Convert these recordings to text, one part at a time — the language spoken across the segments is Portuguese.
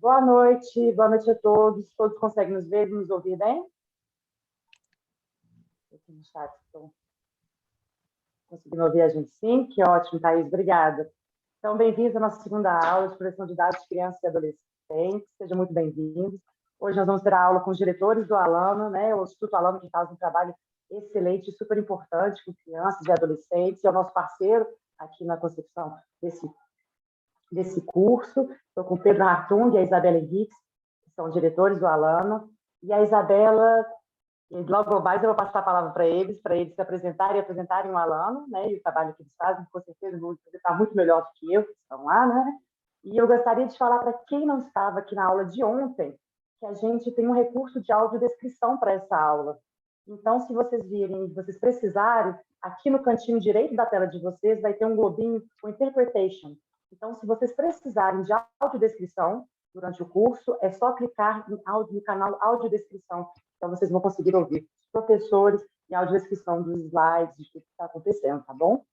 boa noite a todos. Todos conseguem nos ver e nos ouvir bem? Aqui no chat, estão conseguindo ouvir a gente sim? Que ótimo, Thaís, obrigada. Então, bem-vindos à nossa segunda aula de proteção de dados de crianças e adolescentes. Sejam muito bem-vindos. Hoje nós vamos ter a aula com os diretores do Alano, né? O Instituto Alano, que faz um trabalho excelente, super importante com crianças e adolescentes, é o nosso parceiro aqui na concepção desse curso. Estou com o Pedro Hartung e a Isabela Henriques, que são diretores do Alano. E a Isabela, e logo mais eu vou passar a palavra para eles se apresentarem e apresentarem o Alano, né, e o trabalho que eles fazem, com certeza vão apresentar muito melhor do que eu, que estão lá, né? E eu gostaria de falar para quem não estava aqui na aula de ontem, que a gente tem um recurso de audiodescrição para essa aula. Então, se vocês virem, se vocês precisarem, aqui no cantinho direito da tela de vocês vai ter um globinho com interpretation. Então, se vocês precisarem de audiodescrição durante o curso, é só clicar no canal audiodescrição. Então, vocês vão conseguir ouvir os professores e a audiodescrição dos slides, de tudo que está acontecendo, tá bom?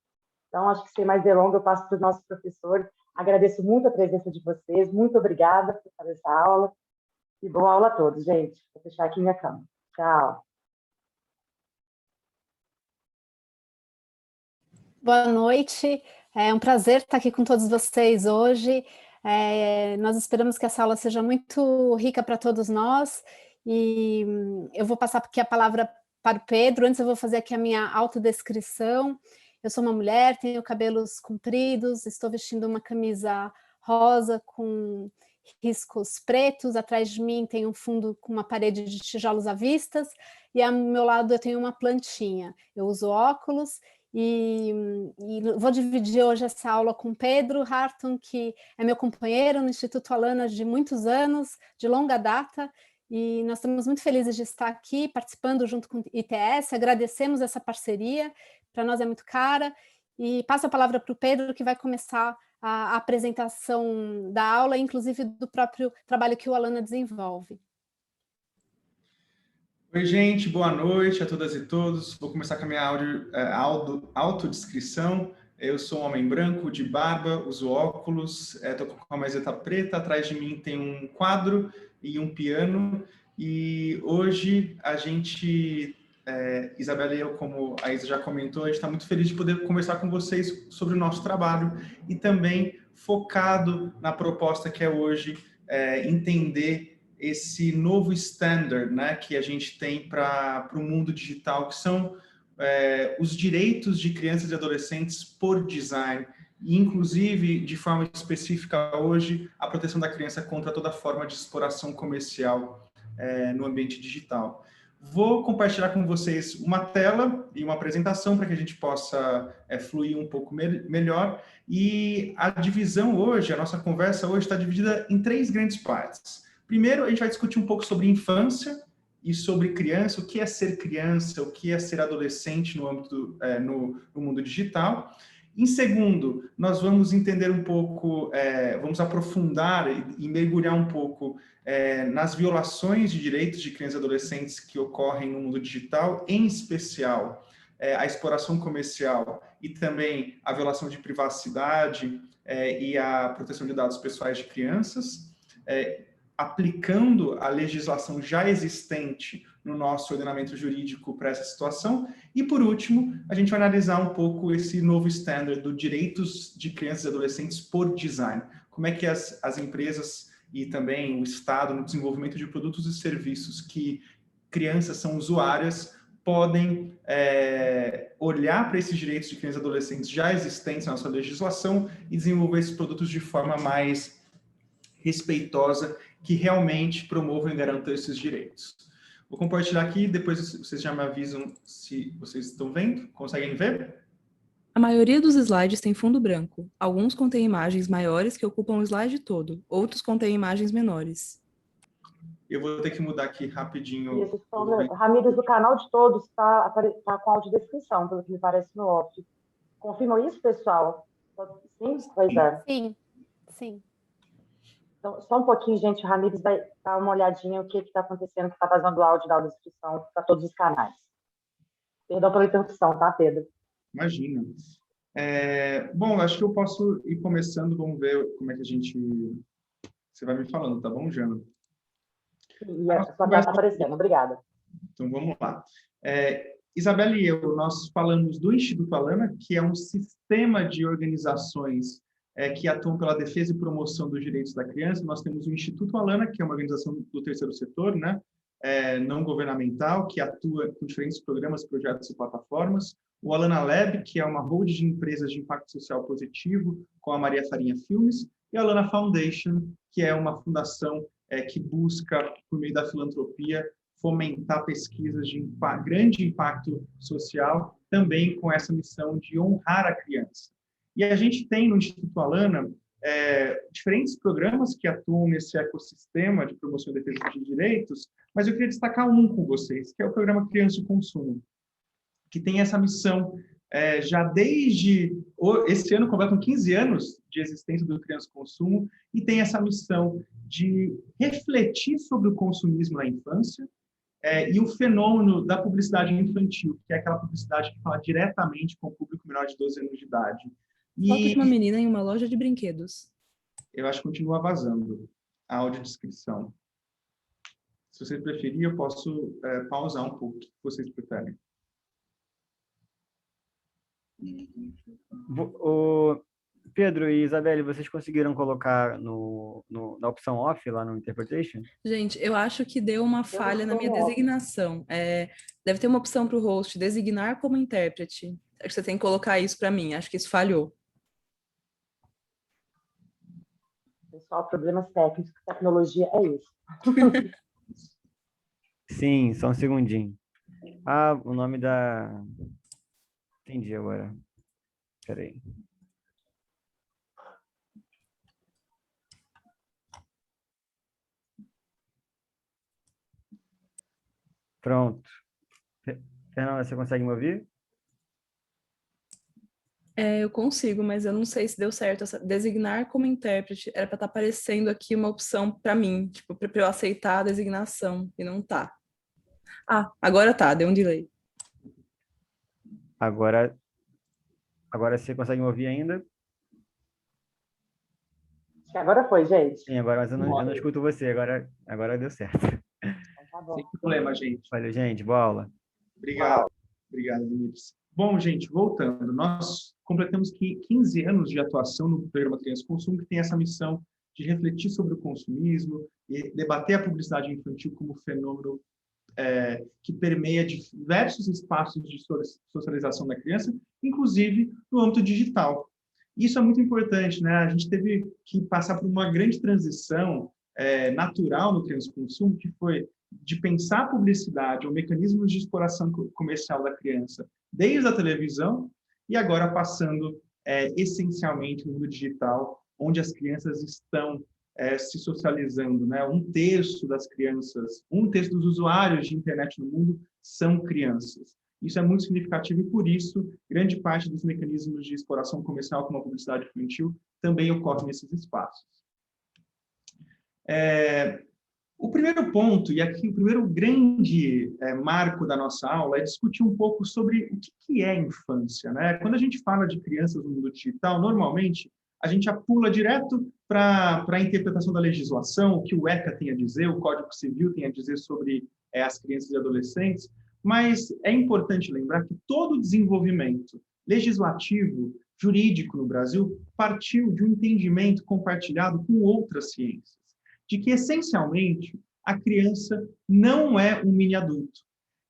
Então, acho que sem mais delongas, eu passo para os nossos professores. Agradeço muito a presença de vocês. Muito obrigada por fazer essa aula. E boa aula a todos, gente. Vou fechar aqui minha câmera. Tchau. Boa noite, é um prazer estar aqui com todos vocês hoje. Nós esperamos que essa aula seja muito rica para todos nós e eu vou passar aqui a palavra para o Pedro. Antes eu vou fazer aqui a minha autodescrição. Eu sou uma mulher, tenho cabelos compridos, estou vestindo uma camisa rosa com riscos pretos, atrás de mim tem um fundo com uma parede de tijolos à vista e ao meu lado eu tenho uma plantinha. Eu uso óculos e vou dividir hoje essa aula com Pedro Hartung, que é meu companheiro no Instituto Alano de muitos anos, de longa data, e nós estamos muito felizes de estar aqui participando junto com o ITS, agradecemos essa parceria, para nós é muito cara, e passo a palavra para o Pedro, que vai começar a apresentação da aula, inclusive do próprio trabalho que o Alano desenvolve. Oi, gente, boa noite a todas e todos. Vou começar com a minha autodescrição. Eu sou um homem branco, de barba, uso óculos, estou com uma camiseta preta, atrás de mim tem um quadro e um piano. E hoje a gente, Isabela e eu, como a Isa já comentou, a gente está muito feliz de poder conversar com vocês sobre o nosso trabalho e também focado na proposta que é hoje entender esse novo standard, né, que a gente tem para o mundo digital, que são os direitos de crianças e adolescentes por design, e inclusive, de forma específica hoje, a proteção da criança contra toda forma de exploração comercial no ambiente digital. Vou compartilhar com vocês uma tela e uma apresentação para que a gente possa fluir um pouco melhor, e a divisão hoje, a nossa conversa hoje está dividida em 3 grandes partes. Primeiro, a gente vai discutir um pouco sobre infância e sobre criança, o que é ser criança, o que é ser adolescente no âmbito no mundo digital. Em segundo, nós vamos entender um pouco, vamos aprofundar e mergulhar um pouco nas violações de direitos de crianças e adolescentes que ocorrem no mundo digital, em especial a exploração comercial e também a violação de privacidade e a proteção de dados pessoais de crianças, aplicando a legislação já existente no nosso ordenamento jurídico para essa situação. E, por último, a gente vai analisar um pouco esse novo standard do direitos de crianças e adolescentes por design. Como é que as empresas e também o Estado, no desenvolvimento de produtos e serviços que crianças são usuárias, podem olhar para esses direitos de crianças e adolescentes já existentes na nossa legislação e desenvolver esses produtos de forma mais respeitosa, que realmente promovam e garantam esses direitos. Vou compartilhar aqui, depois vocês já me avisam se vocês estão vendo. Conseguem ver? A maioria dos slides tem fundo branco. Alguns contêm imagens maiores que ocupam o slide todo, outros contêm imagens menores. Eu vou ter que mudar aqui rapidinho. Isso, Ramírez, do canal de todos está com audiodescrição, pelo que me parece no off. Confirmam isso, pessoal? Sim? Pois é. Sim, sim. Então, só um pouquinho, gente, o Ramírez vai dar uma olhadinha no que está acontecendo, que está vazando o áudio da audiodescrição para todos os canais. Perdão pela interrupção, tá, Pedro? Imagina. Bom, acho que eu posso ir começando, vamos ver como é que a gente Você vai me falando, tá bom, Jana? E a sua tela está aparecendo, obrigada. Então, vamos lá. Isabela e eu, nós falamos do Instituto Alana, que é um sistema de organizações que atuam pela defesa e promoção dos direitos da criança. Nós temos o Instituto Alana, que é uma organização do terceiro setor, né, não governamental, que atua com diferentes programas, projetos e plataformas. O Alana Lab, que é uma rede de empresas de impacto social positivo, com a Maria Farinha Filmes. E a Alana Foundation, que é uma fundação que busca, por meio da filantropia, fomentar pesquisas de grande impacto social, também com essa missão de honrar a criança. E a gente tem no Instituto Alana diferentes programas que atuam nesse ecossistema de promoção e defesa de direitos, mas eu queria destacar um com vocês, que é o programa Criança e Consumo, que tem essa missão já desde esse ano, completam 15 anos de existência do Criança e Consumo, e tem essa missão de refletir sobre o consumismo na infância, e o fenômeno da publicidade infantil, que é aquela publicidade que fala diretamente com o público menor de 12 anos de idade. Foto de uma menina em uma loja de brinquedos. Eu acho que continua vazando a audiodescrição. Se você preferir, eu posso pausar um pouco, o que vocês preferem. Pedro e Isabelle, vocês conseguiram colocar na opção off, lá no Interpretation? Gente, eu acho que deu uma falha na minha designação. Deve ter uma opção para o host, designar como intérprete. Acho que você tem que colocar isso para mim, acho que isso falhou. Pessoal, problemas técnicos, tecnologia é isso. Sim, só um segundinho. O nome da... Entendi agora. Espera aí. Pronto. Fernanda, você consegue me ouvir? Eu consigo, mas eu não sei se deu certo. Designar como intérprete era para estar aparecendo aqui uma opção para mim, tipo, para eu aceitar a designação, e não tá. Agora tá, deu um delay. Agora você consegue me ouvir ainda? Acho que agora foi, gente. Sim, agora, mas eu não escuto você. Agora deu certo. Tá bom. Sem problema, gente. Valeu, gente. Boa aula. Obrigado. Obrigado, Vinícius. Bom, gente, voltando. Nós completamos 15 anos de atuação no programa Criança e Consumo, que tem essa missão de refletir sobre o consumismo e debater a publicidade infantil como fenômeno que permeia diversos espaços de socialização da criança, inclusive no âmbito digital. Isso é muito importante, né? A gente teve que passar por uma grande transição natural no Criança e Consumo, que foi de pensar a publicidade ou mecanismos de exploração comercial da criança desde a televisão e agora passando essencialmente no mundo digital, onde as crianças estão se socializando, né? Um terço dos usuários de internet no mundo são crianças. Isso é muito significativo e, por isso, grande parte dos mecanismos de exploração comercial, como a publicidade infantil, também ocorre nesses espaços. O primeiro ponto, e aqui o primeiro grande marco da nossa aula, é discutir um pouco sobre o que é infância, né? Quando a gente fala de crianças no mundo digital, normalmente a gente pula direto para a interpretação da legislação, o que o ECA tem a dizer, o Código Civil tem a dizer sobre as crianças e adolescentes, mas é importante lembrar que todo o desenvolvimento legislativo, jurídico no Brasil, partiu de um entendimento compartilhado com outras ciências, de que, essencialmente, a criança não é um mini-adulto.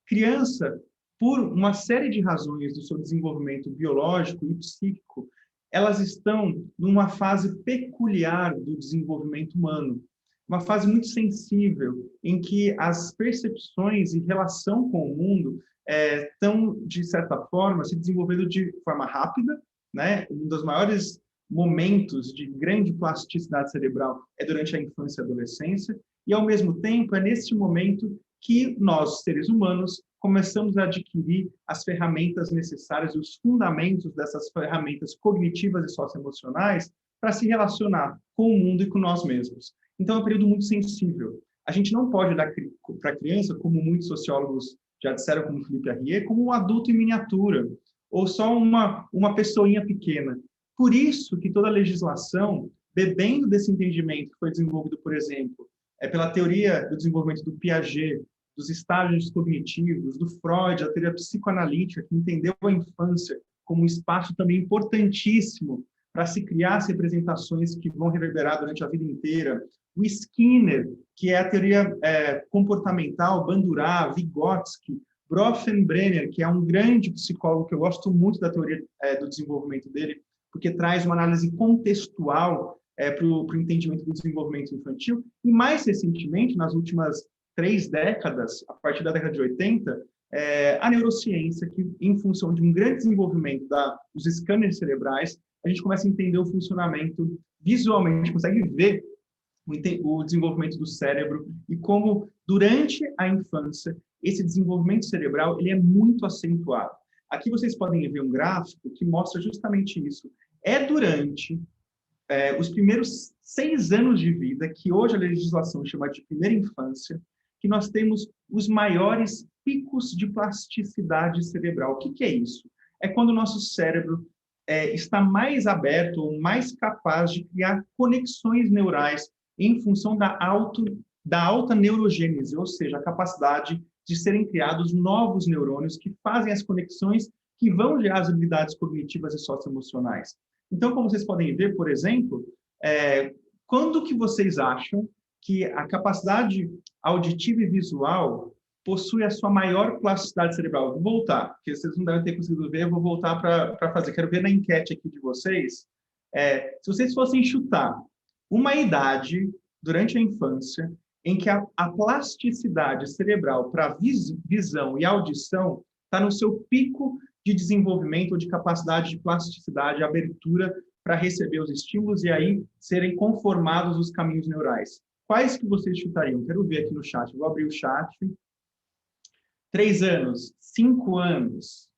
Criança, por uma série de razões do seu desenvolvimento biológico e psíquico, elas estão numa fase peculiar do desenvolvimento humano, uma fase muito sensível, em que as percepções e relação com o mundo estão, de certa forma, se desenvolvendo de forma rápida, né? Um dos maiores momentos de grande plasticidade cerebral é durante a infância e a adolescência, e, ao mesmo tempo, é nesse momento que nós, seres humanos, começamos a adquirir as ferramentas necessárias, os fundamentos dessas ferramentas cognitivas e socioemocionais para se relacionar com o mundo e com nós mesmos. Então, é um período muito sensível. A gente não pode dar para a criança, como muitos sociólogos já disseram, como Felipe Arrier, como um adulto em miniatura, ou só uma pessoinha pequena. Por isso que toda a legislação bebendo desse entendimento que foi desenvolvido, por exemplo, pela teoria do desenvolvimento do Piaget, dos estágios cognitivos, do Freud, a teoria psicoanalítica, que entendeu a infância como um espaço também importantíssimo para se criar as representações que vão reverberar durante a vida inteira. O Skinner, que é a teoria comportamental, Bandurá, Vygotsky, Bronfenbrenner, que é um grande psicólogo que eu gosto muito da teoria do desenvolvimento dele, porque traz uma análise contextual para o entendimento do desenvolvimento infantil. E mais recentemente, nas últimas 3 décadas, a partir da década de 80, a neurociência, que em função de um grande desenvolvimento dos scanners cerebrais, a gente começa a entender o funcionamento visualmente, a gente consegue ver o desenvolvimento do cérebro e como, durante a infância, esse desenvolvimento cerebral ele é muito acentuado. Aqui vocês podem ver um gráfico que mostra justamente isso. É durante os primeiros 6 anos de vida, que hoje a legislação chama de primeira infância, que nós temos os maiores picos de plasticidade cerebral. O que é isso? É quando o nosso cérebro está mais aberto ou mais capaz de criar conexões neurais em função da alta neurogênese, ou seja, a capacidade de serem criados novos neurônios que fazem as conexões que vão gerar as habilidades cognitivas e socioemocionais. Então, como vocês podem ver, por exemplo, quando que vocês acham que a capacidade auditiva e visual possui a sua maior plasticidade cerebral? Vou voltar, porque vocês não devem ter conseguido ver, eu vou voltar para fazer. Quero ver na enquete aqui de vocês. Se vocês fossem chutar uma idade durante a infância em que a plasticidade cerebral para visão e audição está no seu pico de desenvolvimento ou de capacidade de plasticidade, abertura para receber os estímulos e aí serem conformados os caminhos neurais. Quais que vocês chutariam? Quero ver aqui no chat. Vou abrir o chat. 3 anos, 5 anos,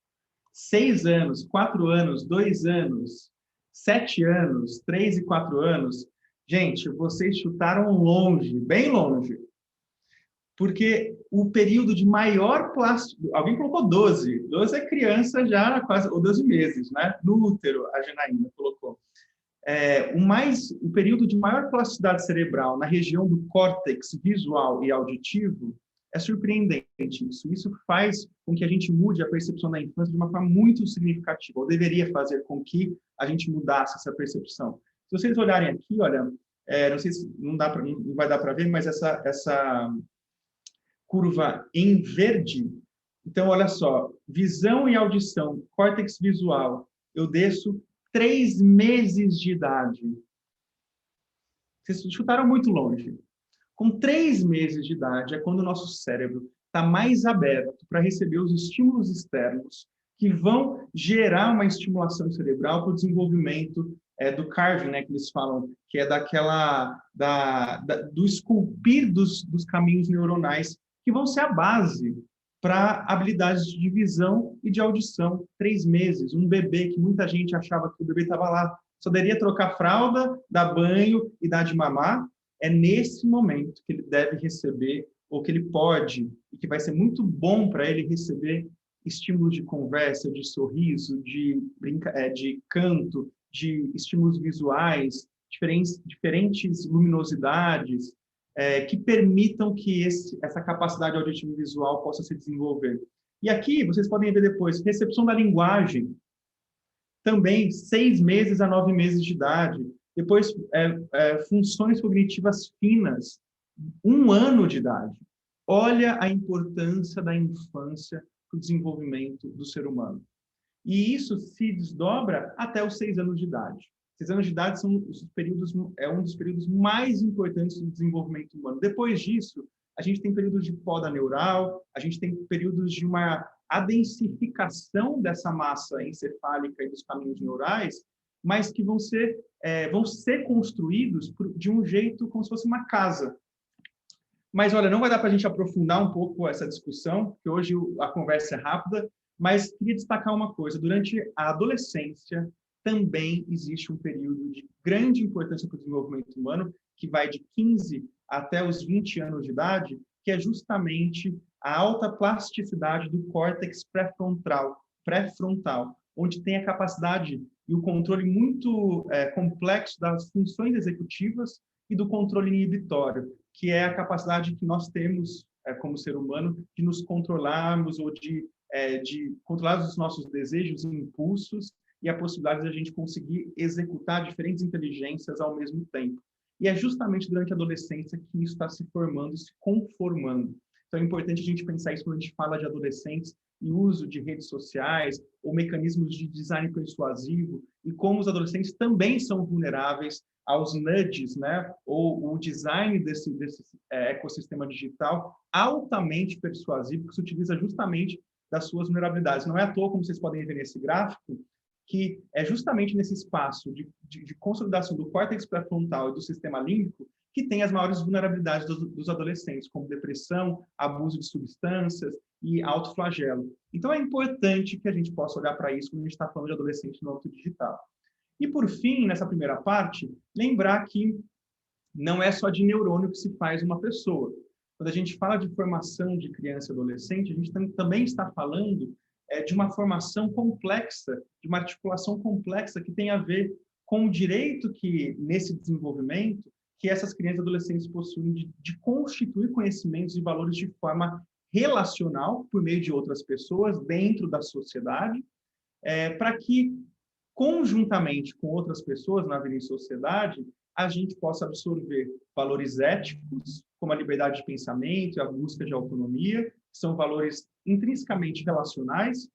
6 anos, 4 anos, 2 anos, 7 anos, 3 e 4 anos. Gente, vocês chutaram longe, bem longe. Porque o período de maior plasticidade... Alguém colocou 12. 12 é criança já quase... Ou 12 meses, né? No útero, a Janaína colocou. O período de maior plasticidade cerebral na região do córtex visual e auditivo é surpreendente. Isso faz com que a gente mude a percepção da infância de uma forma muito significativa, ou deveria fazer com que a gente mudasse essa percepção. Se vocês olharem aqui, olha, não sei se não vai dar para ver, mas essa curva em verde, então, olha só, visão e audição, córtex visual, eu desço 3 meses de idade. Vocês chutaram muito longe. Com 3 meses de idade é quando o nosso cérebro está mais aberto para receber os estímulos externos que vão gerar uma estimulação cerebral para o desenvolvimento do carving, né, que eles falam, que é do esculpir dos caminhos neuronais, que vão ser a base para habilidades de visão e de audição. 3 meses, um bebê que muita gente achava que o bebê estava lá, só deveria trocar fralda, dar banho e dar de mamar. É nesse momento que ele deve receber, ou que ele pode, e que vai ser muito bom para ele receber estímulos de conversa, de sorriso, de canto, de estímulos visuais, diferentes luminosidades, que permitam que essa capacidade auditiva e visual possa se desenvolver. E aqui, vocês podem ver depois, recepção da linguagem, também 6 meses a 9 meses de idade. Depois, funções cognitivas finas, 1 ano de idade. Olha a importância da infância para o desenvolvimento do ser humano. E isso se desdobra até os 6 anos de idade. 6 anos de idade são um dos períodos mais importantes do desenvolvimento humano. Depois disso, a gente tem períodos de poda neural, a gente tem períodos de uma adensificação dessa massa encefálica e dos caminhos neurais, mas que vão ser construídos de um jeito como se fosse uma casa. Mas, olha, não vai dar para a gente aprofundar um pouco essa discussão, porque hoje a conversa é rápida, mas queria destacar uma coisa. Durante a adolescência, também existe um período de grande importância para o desenvolvimento humano, que vai de 15 até os 20 anos de idade, que é justamente a alta plasticidade do córtex pré-frontal, onde tem a capacidade e o controle muito complexo das funções executivas e do controle inibitório, que é a capacidade que nós temos como ser humano de nos controlarmos ou de controlar os nossos desejos e impulsos e a possibilidade de a gente conseguir executar diferentes inteligências ao mesmo tempo. E é justamente durante a adolescência que isso está se formando e se conformando. Então é importante a gente pensar isso quando a gente fala de adolescentes e uso de redes sociais ou mecanismos de design persuasivo e como os adolescentes também são vulneráveis aos nudges, né? Ou o design desse ecossistema digital altamente persuasivo que se utiliza justamente das suas vulnerabilidades. Não é à toa, como vocês podem ver nesse gráfico, que é justamente nesse espaço de consolidação do córtex pré-frontal e do sistema límbico que tem as maiores vulnerabilidades dos adolescentes, como depressão, abuso de substâncias e autoflagelo. Então, é importante que a gente possa olhar para isso quando a gente está falando de adolescente no âmbito digital. E, por fim, nessa primeira parte, lembrar que não é só de neurônio que se faz uma pessoa. Quando a gente fala de formação de criança e adolescente, a gente também está falando de uma formação complexa, de uma articulação complexa que tem a ver com o direito que, nesse desenvolvimento, que essas crianças e adolescentes possuem de constituir conhecimentos e valores de forma relacional, por meio de outras pessoas, dentro da sociedade, para que, conjuntamente com outras pessoas na vida em sociedade, a gente possa absorver valores éticos, como a liberdade de pensamento e a busca de autonomia, que são valores intrinsecamente relacionais,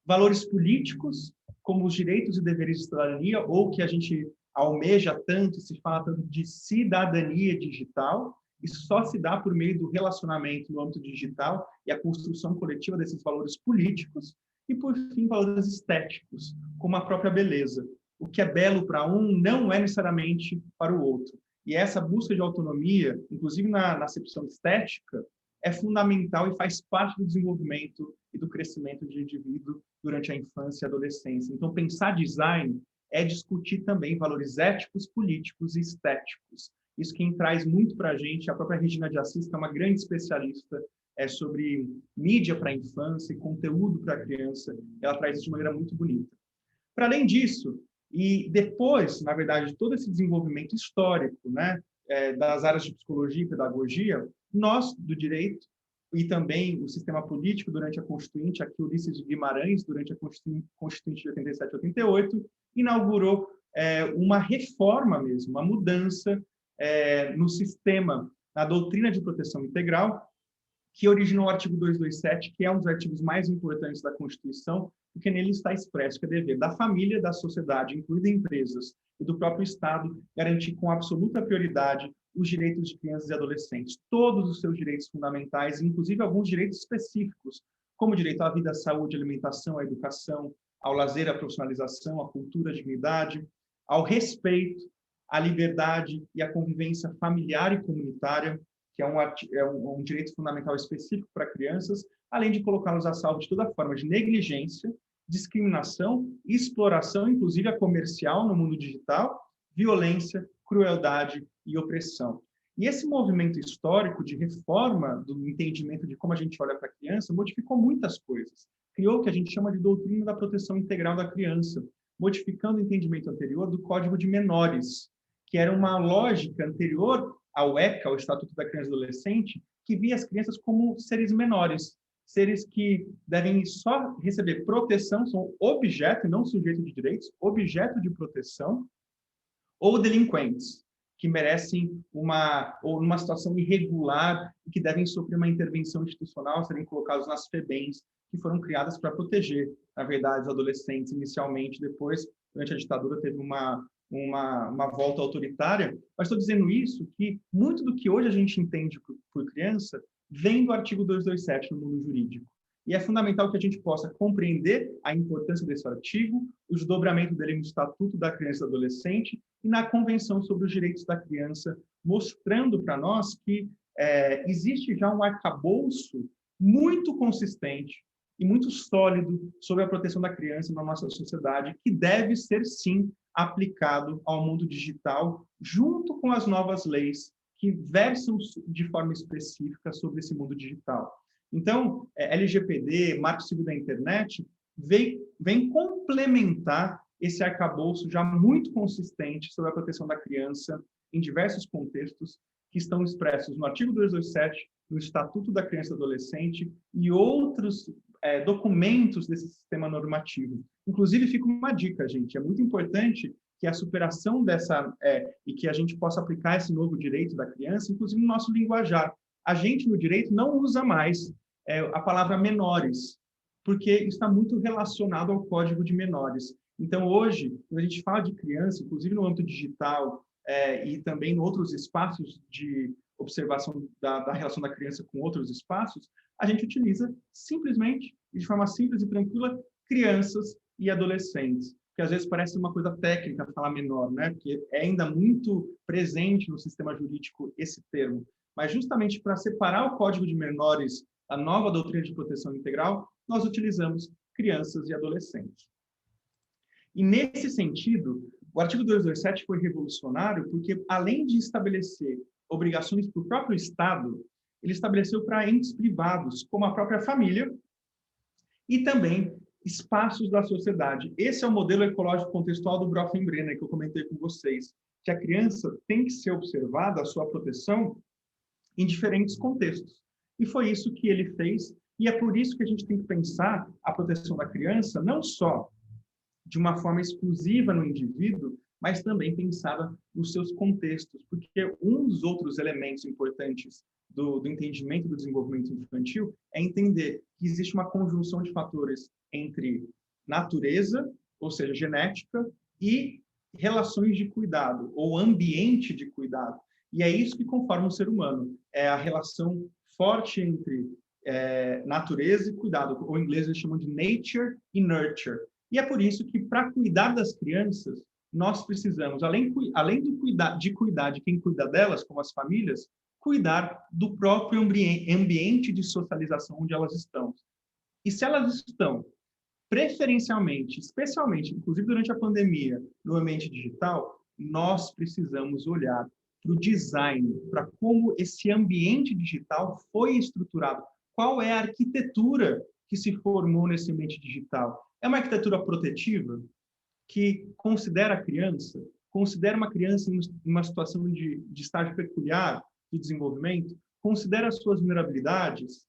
valores políticos, como os direitos e deveres de cidadania, ou que a gente almeja tanto, se fala tanto de cidadania digital. Isso só se dá por meio do relacionamento no âmbito digital e a construção coletiva desses valores políticos. E, por fim, valores estéticos, como a própria beleza. O que é belo para um não é necessariamente para o outro. E essa busca de autonomia, inclusive na acepção estética, é fundamental e faz parte do desenvolvimento e do crescimento de indivíduo durante a infância e adolescência. Então, pensar design é discutir também valores éticos, políticos e estéticos. Isso quem traz muito para a gente, a própria Regina de Assis, que é uma grande especialista sobre mídia para a infância e conteúdo para a criança, ela traz isso de maneira muito bonita. Para além disso, e depois, na verdade, de todo esse desenvolvimento histórico, né, das áreas de psicologia e pedagogia, nós, do direito, e também o sistema político durante a Constituinte, aqui Ulisses de Guimarães, durante a Constituinte de 87 e 88, inaugurou uma reforma mesmo, uma mudança no sistema, na doutrina de proteção integral, que originou o artigo 227, que é um dos artigos mais importantes da Constituição, porque nele está expresso que é dever da família, da sociedade, incluindo empresas, e do próprio Estado, garantir com absoluta prioridade os direitos de crianças e adolescentes, todos os seus direitos fundamentais, inclusive alguns direitos específicos, como o direito à vida, à saúde, à alimentação, à educação, ao lazer, à profissionalização, à cultura, à dignidade, ao respeito, à liberdade e à convivência familiar e comunitária, que é um direito fundamental específico para crianças, além de colocá-los a salvo de toda forma de negligência, discriminação, exploração, inclusive a comercial no mundo digital, violência, crueldade e opressão. E esse movimento histórico de reforma do entendimento de como a gente olha para a criança modificou muitas coisas. Criou o que a gente chama de doutrina da proteção integral da criança, modificando o entendimento anterior do Código de Menores, que era uma lógica anterior ao ECA, ao Estatuto da Criança e Adolescente, que via as crianças como seres menores, seres que devem só receber proteção, são objeto e não sujeito de direitos, objeto de proteção, ou delinquentes, que merecem uma situação irregular e que devem sofrer uma intervenção institucional, serem colocados nas FEBEMs, que foram criadas para proteger, na verdade, os adolescentes inicialmente, depois, durante a ditadura, teve uma volta autoritária, mas estou dizendo isso que muito do que hoje a gente entende por criança vem do artigo 227 no mundo jurídico. E é fundamental que a gente possa compreender a importância desse artigo, o desdobramento dele no Estatuto da Criança e do Adolescente e na Convenção sobre os Direitos da Criança, mostrando para nós que existe já um arcabouço muito consistente e muito sólido sobre a proteção da criança na nossa sociedade, que deve ser, sim, aplicado ao mundo digital, junto com as novas leis que versam de forma específica sobre esse mundo digital. Então, LGPD, Marco Civil da Internet, vem complementar esse arcabouço já muito consistente sobre a proteção da criança em diversos contextos que estão expressos no artigo 227, no Estatuto da Criança e do Adolescente e outros documentos desse sistema normativo. Inclusive, fica uma dica, gente, é muito importante que a superação dessa, e que a gente possa aplicar esse novo direito da criança, inclusive no nosso linguajar. A gente, no direito, não usa mais a palavra menores, porque está muito relacionado ao Código de Menores. Então, hoje, quando a gente fala de criança, inclusive no âmbito digital e também em outros espaços de observação da relação da criança com outros espaços, a gente utiliza simplesmente, de forma simples e tranquila, crianças e adolescentes, que às vezes parece uma coisa técnica falar menor, né? Porque é ainda muito presente no sistema jurídico esse termo. Mas justamente para separar o Código de Menores da nova doutrina de proteção integral, nós utilizamos crianças e adolescentes. E nesse sentido, o artigo 227 foi revolucionário porque, além de estabelecer obrigações para o próprio Estado, ele estabeleceu para entes privados, como a própria família, e também espaços da sociedade. Esse é o modelo ecológico contextual do Bronfenbrenner, que eu comentei com vocês, que a criança tem que ser observada, a sua proteção, em diferentes contextos. E foi isso que ele fez, e é por isso que a gente tem que pensar a proteção da criança não só de uma forma exclusiva no indivíduo, mas também pensada nos seus contextos, porque um dos outros elementos importantes do entendimento do desenvolvimento infantil é entender que existe uma conjunção de fatores entre natureza, ou seja, genética, e relações de cuidado, ou ambiente de cuidado. E é isso que conforma o ser humano, é a relação forte entre natureza e cuidado, ou em inglês eles chamam de nature e nurture. E é por isso que, para cuidar das crianças, nós precisamos, além de cuidar de quem cuida delas, como as famílias, cuidar do próprio ambiente de socialização onde elas estão. E se elas estão, preferencialmente, especialmente, inclusive durante a pandemia, no ambiente digital, nós precisamos olhar para o design, para como esse ambiente digital foi estruturado, qual é a arquitetura que se formou nesse ambiente digital. É uma arquitetura protetiva que considera a criança, considera uma criança em uma situação de estágio peculiar de desenvolvimento, considera as suas vulnerabilidades.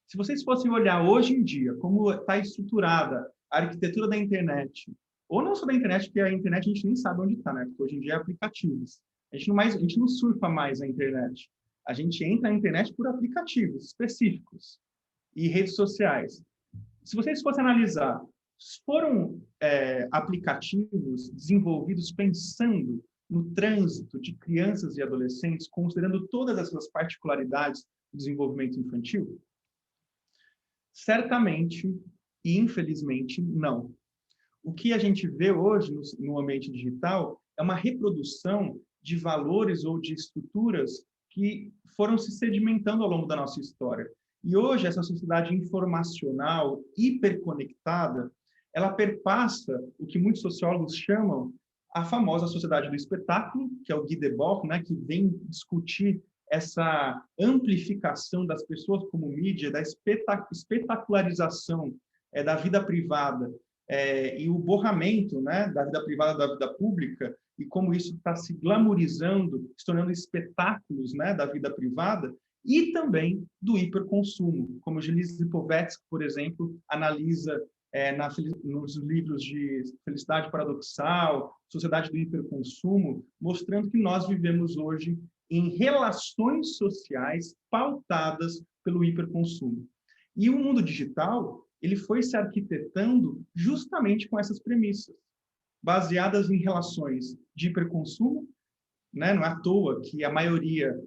Se vocês fossem olhar hoje em dia como está estruturada a arquitetura da internet, ou não só da internet, porque a internet a gente nem sabe onde está, né? Porque hoje em dia é aplicativos. A gente não surfa mais na internet. A gente entra na internet por aplicativos específicos e redes sociais. Se vocês fossem analisar, foram aplicativos desenvolvidos pensando no trânsito de crianças e adolescentes, considerando todas essas particularidades do desenvolvimento infantil? Certamente e infelizmente não. O que a gente vê hoje no ambiente digital é uma reprodução de valores ou de estruturas que foram se sedimentando ao longo da nossa história. E hoje essa sociedade informacional, hiperconectada, ela perpassa o que muitos sociólogos chamam a famosa sociedade do espetáculo, que é o Guy Debord, né, que vem discutir essa amplificação das pessoas como mídia, da espetacularização da vida privada e o borramento, né, da vida privada da vida pública, e como isso está se glamourizando, se tornando espetáculos, né, da vida privada, e também do hiperconsumo, como Gilles Lipovetsky, por exemplo, analisa nos livros de Felicidade Paradoxal, Sociedade do Hiperconsumo, mostrando que nós vivemos hoje em relações sociais pautadas pelo hiperconsumo. E o mundo digital, ele foi se arquitetando justamente com essas premissas, baseadas em relações de hiperconsumo, né? Não é à toa que a maioria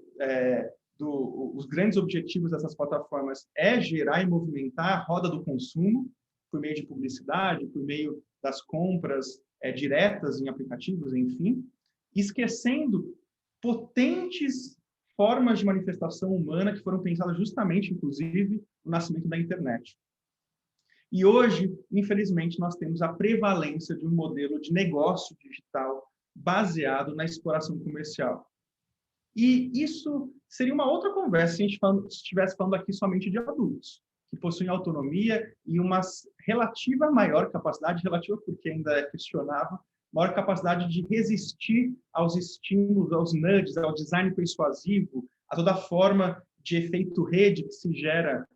os grandes objetivos dessas plataformas é gerar e movimentar a roda do consumo, por meio de publicidade, por meio das compras diretas em aplicativos, enfim, esquecendo potentes formas de manifestação humana que foram pensadas justamente, inclusive, no nascimento da internet. E hoje, infelizmente, nós temos a prevalência de um modelo de negócio digital baseado na exploração comercial. E isso seria uma outra conversa se a gente estivesse falando aqui somente de adultos. que possuem autonomia e uma relativa maior capacidade, relativa porque ainda é questionável, maior capacidade de resistir aos estímulos, aos nudges, ao design persuasivo, a toda forma de efeito rede que se gera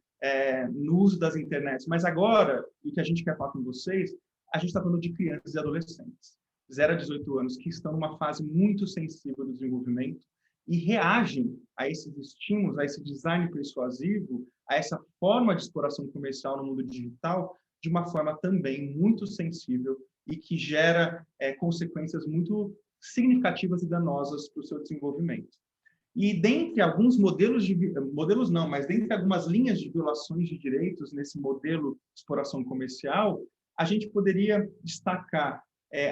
no uso das internets. Mas agora, o que a gente quer falar com vocês, a gente está falando de crianças e adolescentes, 0 a 18 anos, que estão numa fase muito sensível do desenvolvimento e reagem a esses estímulos, a esse design persuasivo, a essa forma de exploração comercial no mundo digital, de uma forma também muito sensível e que gera consequências muito significativas e danosas para o seu desenvolvimento. E dentre alguns mas dentre algumas linhas de violações de direitos nesse modelo de exploração comercial, a gente poderia destacar,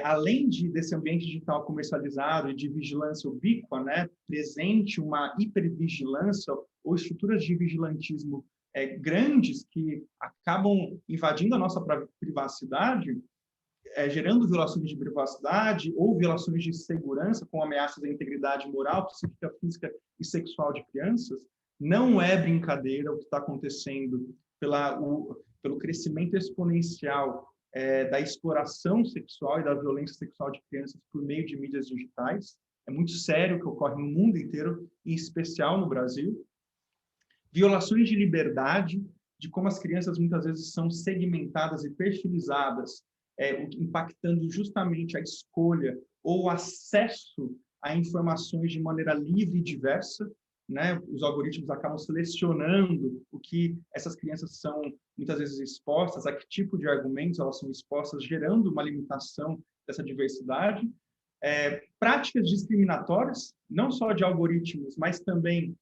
além desse ambiente digital comercializado e de vigilância ubíqua, né, presente uma hipervigilância ou estruturas de vigilantismo grandes que acabam invadindo a nossa privacidade, gerando violações de privacidade ou violações de segurança com ameaças à integridade moral, psíquica, física e sexual de crianças. Não é brincadeira o que está acontecendo pelo crescimento exponencial da exploração sexual e da violência sexual de crianças por meio de mídias digitais. É muito sério o que ocorre no mundo inteiro, em especial no Brasil. Violações de liberdade, de como as crianças muitas vezes são segmentadas e perfilizadas, impactando justamente a escolha ou o acesso a informações de maneira livre e diversa, né? Os algoritmos acabam selecionando o que essas crianças são muitas vezes expostas, a que tipo de argumentos elas são expostas, gerando uma limitação dessa diversidade. Práticas discriminatórias, não só de algoritmos, mas também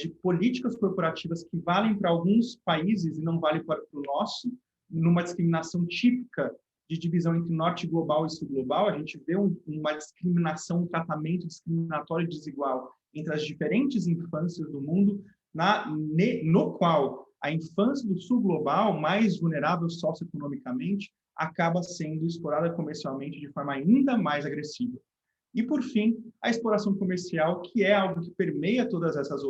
de políticas corporativas que valem para alguns países e não valem para o nosso, numa discriminação típica de divisão entre norte global e sul global. A gente vê uma discriminação, um tratamento discriminatório e desigual entre as diferentes infâncias do mundo, no qual a infância do sul global, mais vulnerável socioeconomicamente, acaba sendo explorada comercialmente de forma ainda mais agressiva. E, por fim, a exploração comercial, que é algo que permeia todas esses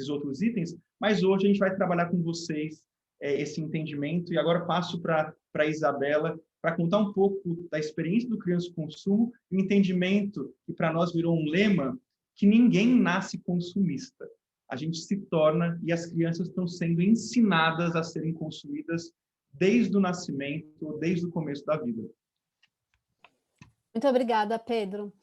outros itens, mas hoje a gente vai trabalhar com vocês esse entendimento, e agora passo para a Isabela, para contar um pouco da experiência do criança consumo, e o entendimento que para nós virou um lema, que ninguém nasce consumista. A gente se torna, e as crianças estão sendo ensinadas a serem consumidas desde o nascimento, desde o começo da vida. Muito obrigada, Pedro.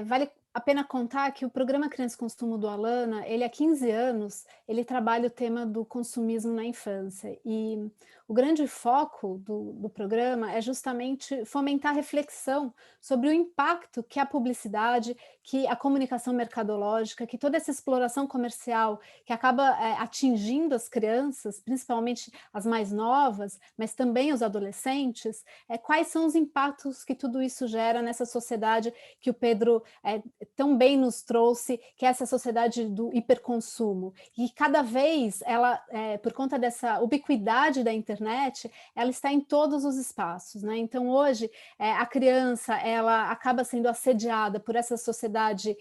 Vale a pena contar que o programa Criança e Consumo do Alana, ele há 15 anos, ele trabalha o tema do consumismo na infância, e o grande foco do programa é justamente fomentar a reflexão sobre o impacto que a publicidade, que a comunicação mercadológica, que toda essa exploração comercial que acaba atingindo as crianças, principalmente as mais novas, mas também os adolescentes, quais são os impactos que tudo isso gera nessa sociedade que o Pedro tão bem nos trouxe, que é essa sociedade do hiperconsumo. E cada vez ela, por conta dessa ubiquidade da internet, ela está em todos os espaços, né? Então hoje a criança ela acaba sendo assediada por essa sociedade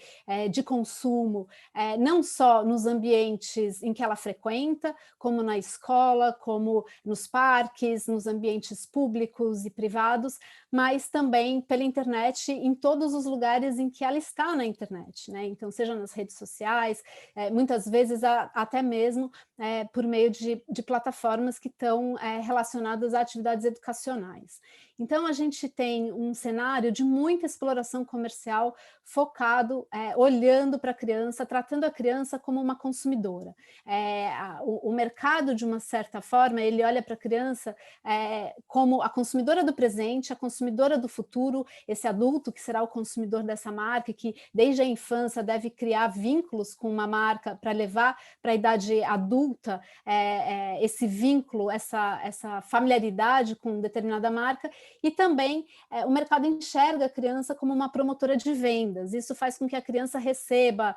de consumo, não só nos ambientes em que ela frequenta, como na escola, como nos parques, nos ambientes públicos e privados, mas também pela internet em todos os lugares em que ela está na internet, né? Então, seja nas redes sociais, muitas vezes até mesmo por meio de plataformas que estão relacionadas a atividades educacionais. Então, a gente tem um cenário de muita exploração comercial focado, olhando para a criança, tratando a criança como uma consumidora. O mercado, de uma certa forma, ele olha para a criança como a consumidora do presente, a consumidora do futuro, esse adulto que será o consumidor dessa marca, que desde a infância deve criar vínculos com uma marca para levar para a idade adulta esse vínculo, essa familiaridade com determinada marca, e também o mercado enxerga a criança como uma promotora de vendas. Isso faz com que a criança receba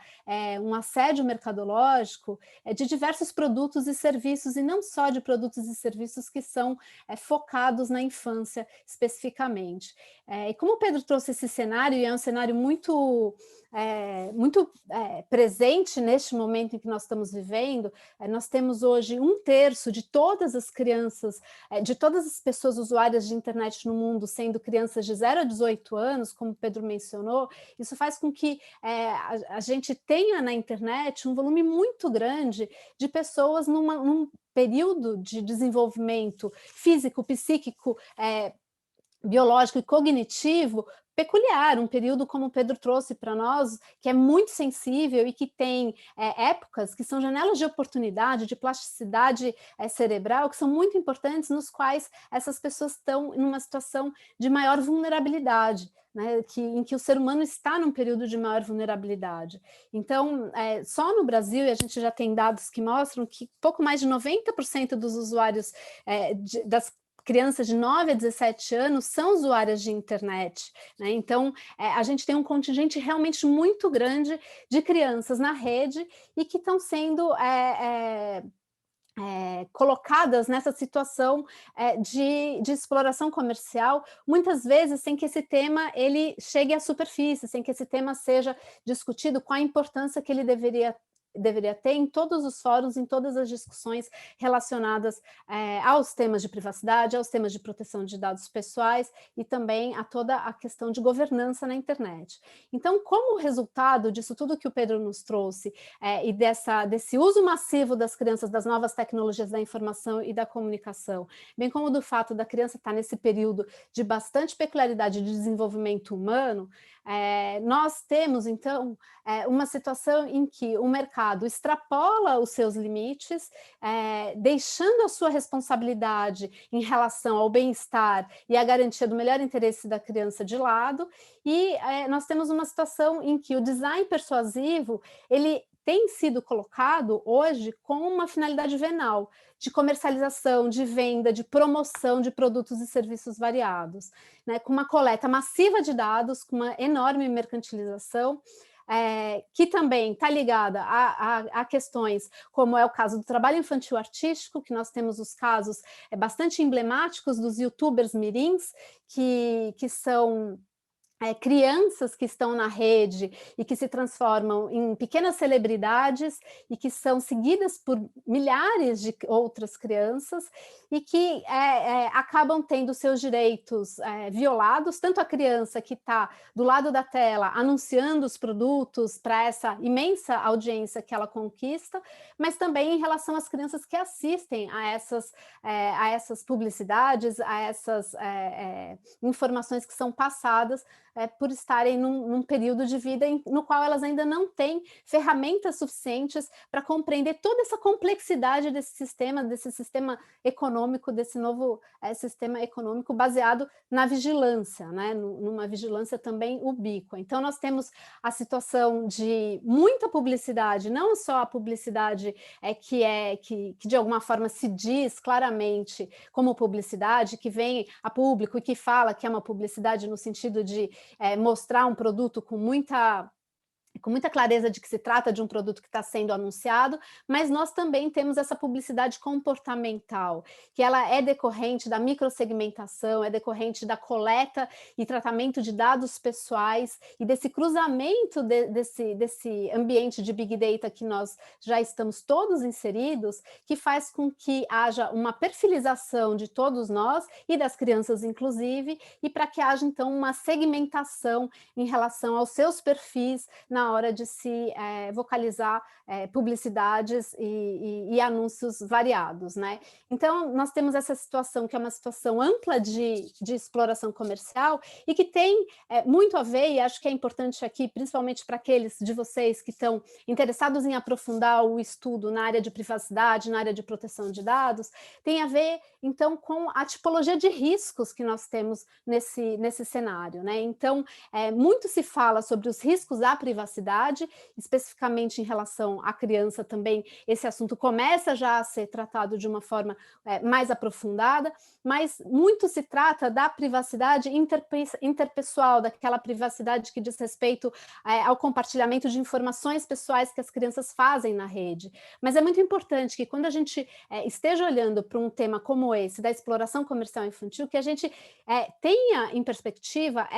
um assédio mercadológico de diversos produtos e serviços, e não só de produtos e serviços que são focados na infância especificamente. E como o Pedro trouxe esse cenário, e é um cenário muito presente neste momento em que nós estamos vivendo, nós temos hoje 1/3 de todas as crianças, de todas as pessoas usuárias de internet no mundo, sendo crianças de 0 a 18 anos, como o Pedro mencionou. Isso faz com que a gente tenha na internet um volume muito grande de pessoas num período de desenvolvimento físico, psíquico, biológico e cognitivo peculiar, um período, como o Pedro trouxe para nós, que é muito sensível e que tem épocas que são janelas de oportunidade, de plasticidade cerebral, que são muito importantes, nos quais essas pessoas estão em uma situação de maior vulnerabilidade, né, em que o ser humano está num período de maior vulnerabilidade. Então, só no Brasil, e a gente já tem dados que mostram que pouco mais de 90% dos usuários das crianças de 9 a 17 anos são usuárias de internet, né? Então, a gente tem um contingente realmente muito grande de crianças na rede e que estão sendo colocadas nessa situação de exploração comercial, muitas vezes sem que esse tema ele chegue à superfície, sem que esse tema seja discutido com a importância que ele deveria ter em todos os fóruns, em todas as discussões relacionadas aos temas de privacidade, aos temas de proteção de dados pessoais e também a toda a questão de governança na internet. Então, como resultado disso tudo que o Pedro nos trouxe e desse uso massivo das crianças das novas tecnologias da informação e da comunicação, bem como do fato da criança estar nesse período de bastante peculiaridade de desenvolvimento humano, nós temos, então, uma situação em que o mercado extrapola os seus limites, deixando a sua responsabilidade em relação ao bem-estar e à garantia do melhor interesse da criança de lado, e nós temos uma situação em que o design persuasivo, ele tem sido colocado hoje com uma finalidade venal, de comercialização, de venda, de promoção de produtos e serviços variados, né, com uma coleta massiva de dados, com uma enorme mercantilização, que também está ligada a questões como é o caso do trabalho infantil artístico, que nós temos os casos bastante emblemáticos dos youtubers mirins, que são crianças que estão na rede e que se transformam em pequenas celebridades e que são seguidas por milhares de outras crianças e que acabam tendo seus direitos violados, tanto a criança que está do lado da tela anunciando os produtos para essa imensa audiência que ela conquista, mas também em relação às crianças que assistem a essas publicidades, a essas informações que são passadas por estarem num período de vida no qual elas ainda não têm ferramentas suficientes para compreender toda essa complexidade desse sistema econômico, desse novo sistema econômico baseado na vigilância, né? Numa vigilância também ubíqua. Então, nós temos a situação de muita publicidade, não só a publicidade que de alguma forma se diz claramente como publicidade, que vem a público e que fala que é uma publicidade no sentido de mostrar um produto com muita clareza de que se trata de um produto que está sendo anunciado, mas nós também temos essa publicidade comportamental, que ela é decorrente da microsegmentação, é decorrente da coleta e tratamento de dados pessoais e desse cruzamento desse ambiente de Big Data que nós já estamos todos inseridos, que faz com que haja uma perfilização de todos nós e das crianças inclusive, e para que haja então uma segmentação em relação aos seus perfis na hora de se vocalizar publicidades e anúncios variados, né? Então, nós temos essa situação que é uma situação ampla de exploração comercial e que tem muito a ver, e acho que é importante aqui, principalmente para aqueles de vocês que estão interessados em aprofundar o estudo na área de privacidade, na área de proteção de dados, tem a ver, então, com a tipologia de riscos que nós temos nesse cenário, né? Então, muito se fala sobre os riscos à privacidade, privacidade, especificamente em relação à criança também, esse assunto começa já a ser tratado de uma forma mais aprofundada, mas muito se trata da privacidade interpessoal, daquela privacidade que diz respeito ao compartilhamento de informações pessoais que as crianças fazem na rede. Mas é muito importante que quando a gente esteja olhando para um tema como esse, da exploração comercial infantil, que a gente tenha em perspectiva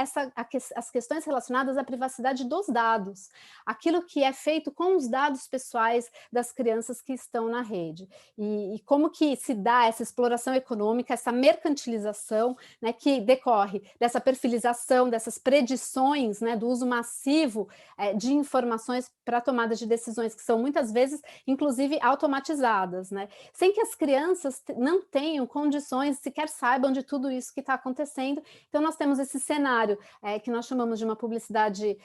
as questões relacionadas à privacidade dos dados, aquilo que é feito com os dados pessoais das crianças que estão na rede, e como que se dá essa exploração econômica, essa mercantilização, né, que decorre dessa perfilização, dessas predições, né, do uso massivo de informações para tomada de decisões, que são muitas vezes, inclusive, automatizadas, né, sem que as crianças não tenham condições, sequer saibam de tudo isso que está acontecendo. Então, nós temos esse cenário que nós chamamos de uma publicidade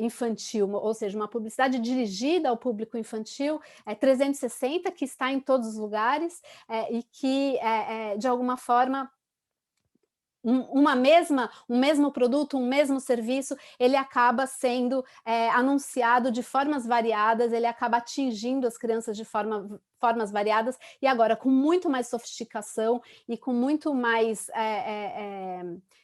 infantil, ou seja, uma publicidade dirigida ao público infantil, 360, que está em todos os lugares, e que, de alguma forma, um mesmo produto, um mesmo serviço, ele acaba sendo anunciado de formas variadas, ele acaba atingindo as crianças de formas variadas, e agora com muito mais sofisticação e com muito mais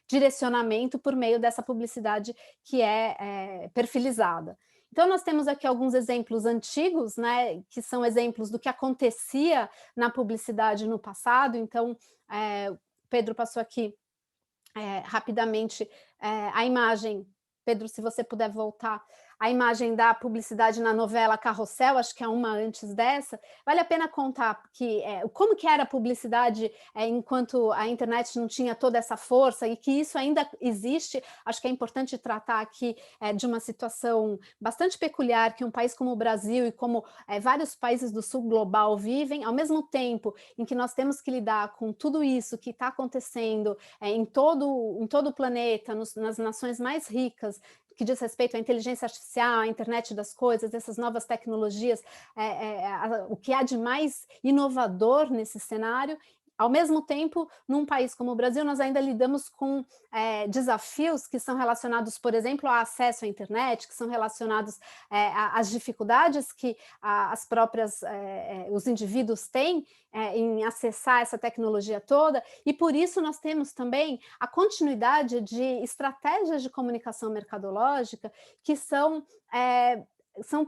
direcionamento por meio dessa publicidade que é perfilizada. Então, nós temos aqui alguns exemplos antigos, né, que são exemplos do que acontecia na publicidade no passado. Então, Pedro passou aqui rapidamente a imagem, Pedro, se você puder voltar, a imagem da publicidade na novela Carrossel, acho que é uma antes dessa. Vale a pena contar como que era a publicidade enquanto a internet não tinha toda essa força, e que isso ainda existe. Acho que é importante tratar aqui de uma situação bastante peculiar que um país como o Brasil e como vários países do sul global vivem, ao mesmo tempo em que nós temos que lidar com tudo isso que está acontecendo em todo o planeta, nas nações mais ricas, que diz respeito à inteligência artificial, à internet das coisas, essas novas tecnologias, o que há de mais inovador nesse cenário. Ao mesmo tempo, num país como o Brasil, nós ainda lidamos com desafios que são relacionados, por exemplo, ao acesso à internet, que são relacionados às dificuldades que os indivíduos têm em acessar essa tecnologia toda, e por isso nós temos também a continuidade de estratégias de comunicação mercadológica que são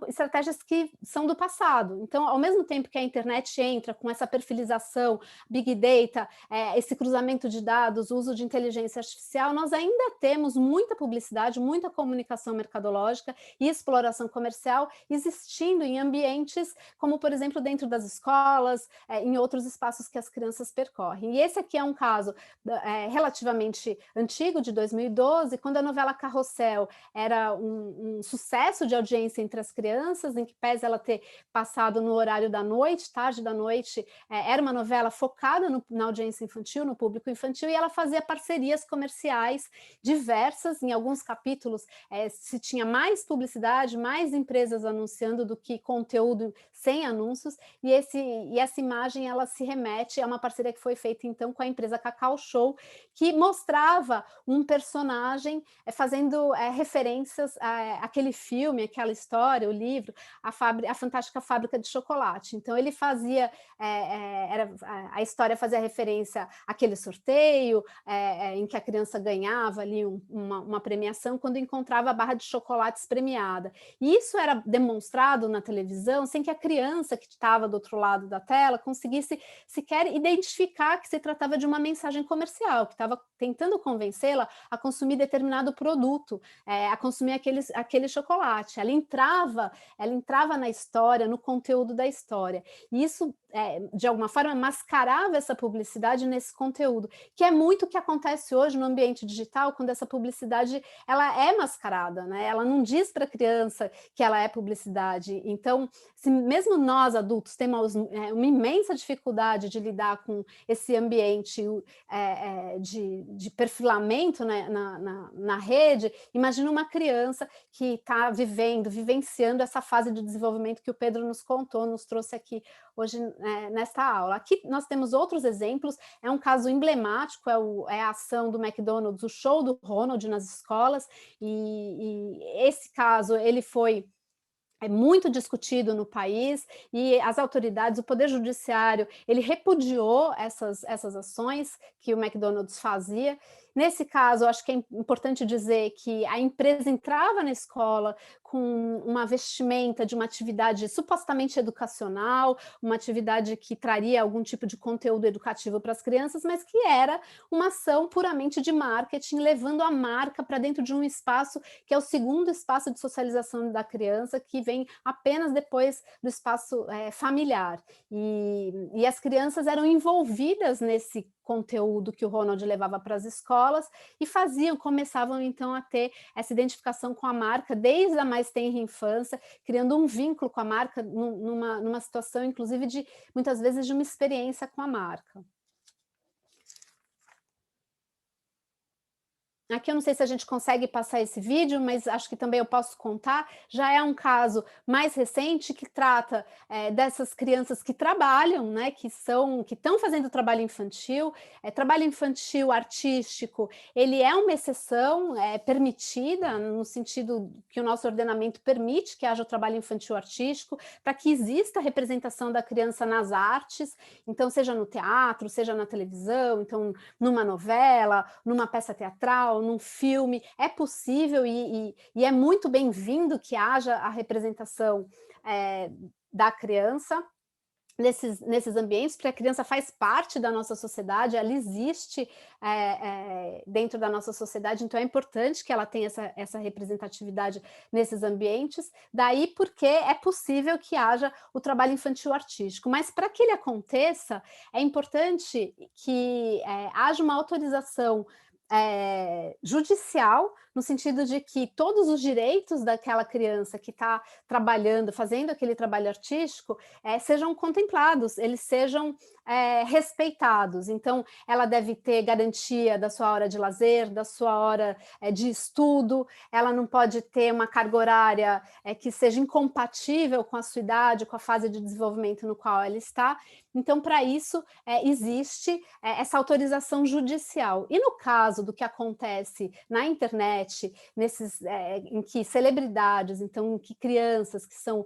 estratégias que são do passado. Então, ao mesmo tempo que a internet entra com essa perfilização, big data, esse cruzamento de dados, o uso de inteligência artificial, nós ainda temos muita publicidade, muita comunicação mercadológica e exploração comercial existindo em ambientes como, por exemplo, dentro das escolas, em outros espaços que as crianças percorrem. E esse aqui é um caso relativamente antigo, de 2012, quando a novela Carrossel era um sucesso de audiência entre as crianças, em que pese ela ter passado no horário da noite, tarde da noite, era uma novela focada na audiência infantil, no público infantil, e ela fazia parcerias comerciais diversas. Em alguns capítulos se tinha mais publicidade, mais empresas anunciando do que conteúdo sem anúncios, e essa imagem ela se remete a uma parceria que foi feita então com a empresa Cacau Show, que mostrava um personagem fazendo referências àquele filme, aquela história, o livro, a Fantástica Fábrica de Chocolate. Então ele fazia, a história fazia referência àquele sorteio em que a criança ganhava ali uma premiação quando encontrava a barra de chocolates premiada. E isso era demonstrado na televisão sem que a criança que estava do outro lado da tela conseguisse sequer identificar que se tratava de uma mensagem comercial, que estava tentando convencê-la a consumir determinado produto, a consumir aquele chocolate. Ela entrava na história, no conteúdo da história. E isso, de alguma forma, mascarava essa publicidade nesse conteúdo, que é muito o que acontece hoje no ambiente digital, quando essa publicidade ela é mascarada, né? Ela não diz para a criança que ela é publicidade. Então, se mesmo nós, adultos, temos uma imensa dificuldade de lidar com esse ambiente de perfilamento, né, na rede, imagina uma criança que está vivenciando essa fase de desenvolvimento que o Pedro nos contou, nos trouxe aqui hoje nesta aula. Aqui nós temos outros exemplos, é um caso emblemático, é a ação do McDonald's, o show do Ronald nas escolas, e esse caso ele foi é muito discutido no país, e as autoridades, o Poder Judiciário, ele repudiou essas ações que o McDonald's fazia. Nesse caso, eu acho que é importante dizer que a empresa entrava na escola com uma vestimenta de uma atividade supostamente educacional, uma atividade que traria algum tipo de conteúdo educativo para as crianças, mas que era uma ação puramente de marketing, levando a marca para dentro de um espaço que é o segundo espaço de socialização da criança, que vem apenas depois do espaço familiar. E as crianças eram envolvidas nesse conteúdo que o Ronald levava para as escolas e começavam então a ter essa identificação com a marca desde a mais tenra infância, criando um vínculo com a marca numa situação, inclusive, de muitas vezes de uma experiência com a marca. Aqui eu não sei se a gente consegue passar esse vídeo, mas acho que também eu posso contar. Já é um caso mais recente que trata dessas crianças que trabalham, né, que estão fazendo trabalho infantil. Trabalho infantil artístico, ele é uma exceção permitida, no sentido que o nosso ordenamento permite que haja o trabalho infantil artístico, para que exista a representação da criança nas artes, então seja no teatro, seja na televisão, então numa novela, numa peça teatral, num filme, é possível e é muito bem-vindo que haja a representação da criança nesses ambientes, porque a criança faz parte da nossa sociedade, ela existe dentro da nossa sociedade, então é importante que ela tenha essa representatividade nesses ambientes, daí porque é possível que haja o trabalho infantil artístico, mas para que ele aconteça, é importante que haja uma autorização judicial, no sentido de que todos os direitos daquela criança que está trabalhando, fazendo aquele trabalho artístico, sejam contemplados, eles sejam respeitados. Então, ela deve ter garantia da sua hora de lazer, da sua hora de estudo, ela não pode ter uma carga horária que seja incompatível com a sua idade, com a fase de desenvolvimento no qual ela está. Então, para isso, existe essa autorização judicial. E no caso do que acontece na internet, em que celebridades, então, em que crianças que são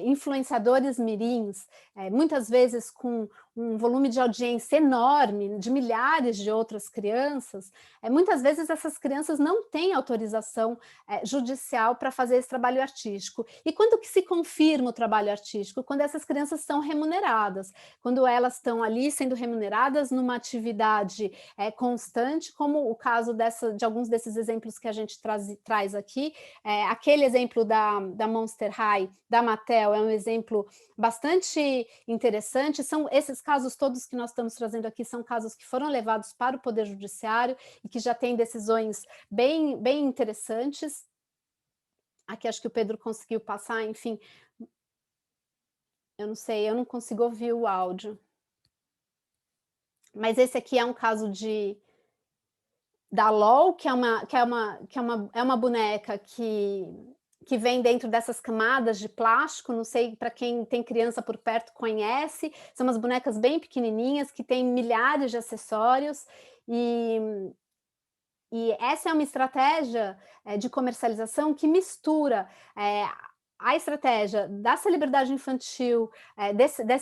influenciadores mirins, muitas vezes com um volume de audiência enorme, de milhares de outras crianças, muitas vezes essas crianças não têm autorização judicial para fazer esse trabalho artístico. E quando que se confirma o trabalho artístico? Quando essas crianças são remuneradas, quando elas estão ali sendo remuneradas numa atividade constante, como o caso de alguns desses exemplos que a gente traz aqui. Aquele exemplo da Monster High, da Mattel, é um exemplo bastante interessante. São esses casos todos que nós estamos trazendo aqui, são casos que foram levados para o Poder Judiciário e que já têm decisões bem interessantes. Aqui acho que o Pedro conseguiu passar, enfim. Eu não sei, eu não consigo ouvir o áudio. Mas esse aqui é um caso da LOL, que é uma boneca que vem dentro dessas camadas de plástico, não sei, para quem tem criança por perto conhece, são umas bonecas bem pequenininhas, que têm milhares de acessórios, e essa é uma estratégia de comercialização que mistura a estratégia da celebridade infantil,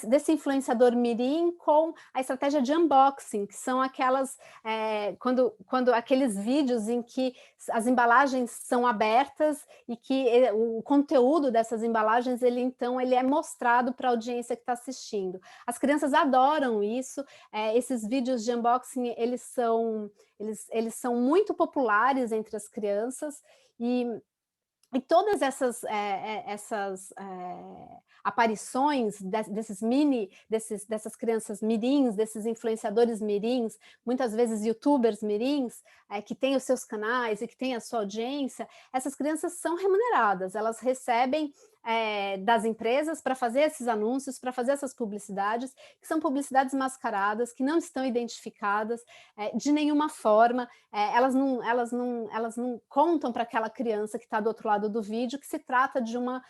desse influenciador mirim, com a estratégia de unboxing, que são quando aqueles vídeos em que as embalagens são abertas e que o conteúdo dessas embalagens, ele é mostrado para a audiência que está assistindo. As crianças adoram isso, esses vídeos de unboxing, eles são muito populares entre as crianças, e todas essas aparições dessas crianças mirins, desses influenciadores mirins, muitas vezes youtubers mirins, que têm os seus canais e que têm a sua audiência, essas crianças são remuneradas, elas recebem das empresas para fazer esses anúncios, para fazer essas publicidades, que são publicidades mascaradas, que não estão identificadas de nenhuma forma, elas não contam para aquela criança que está do outro lado do vídeo que se trata de uma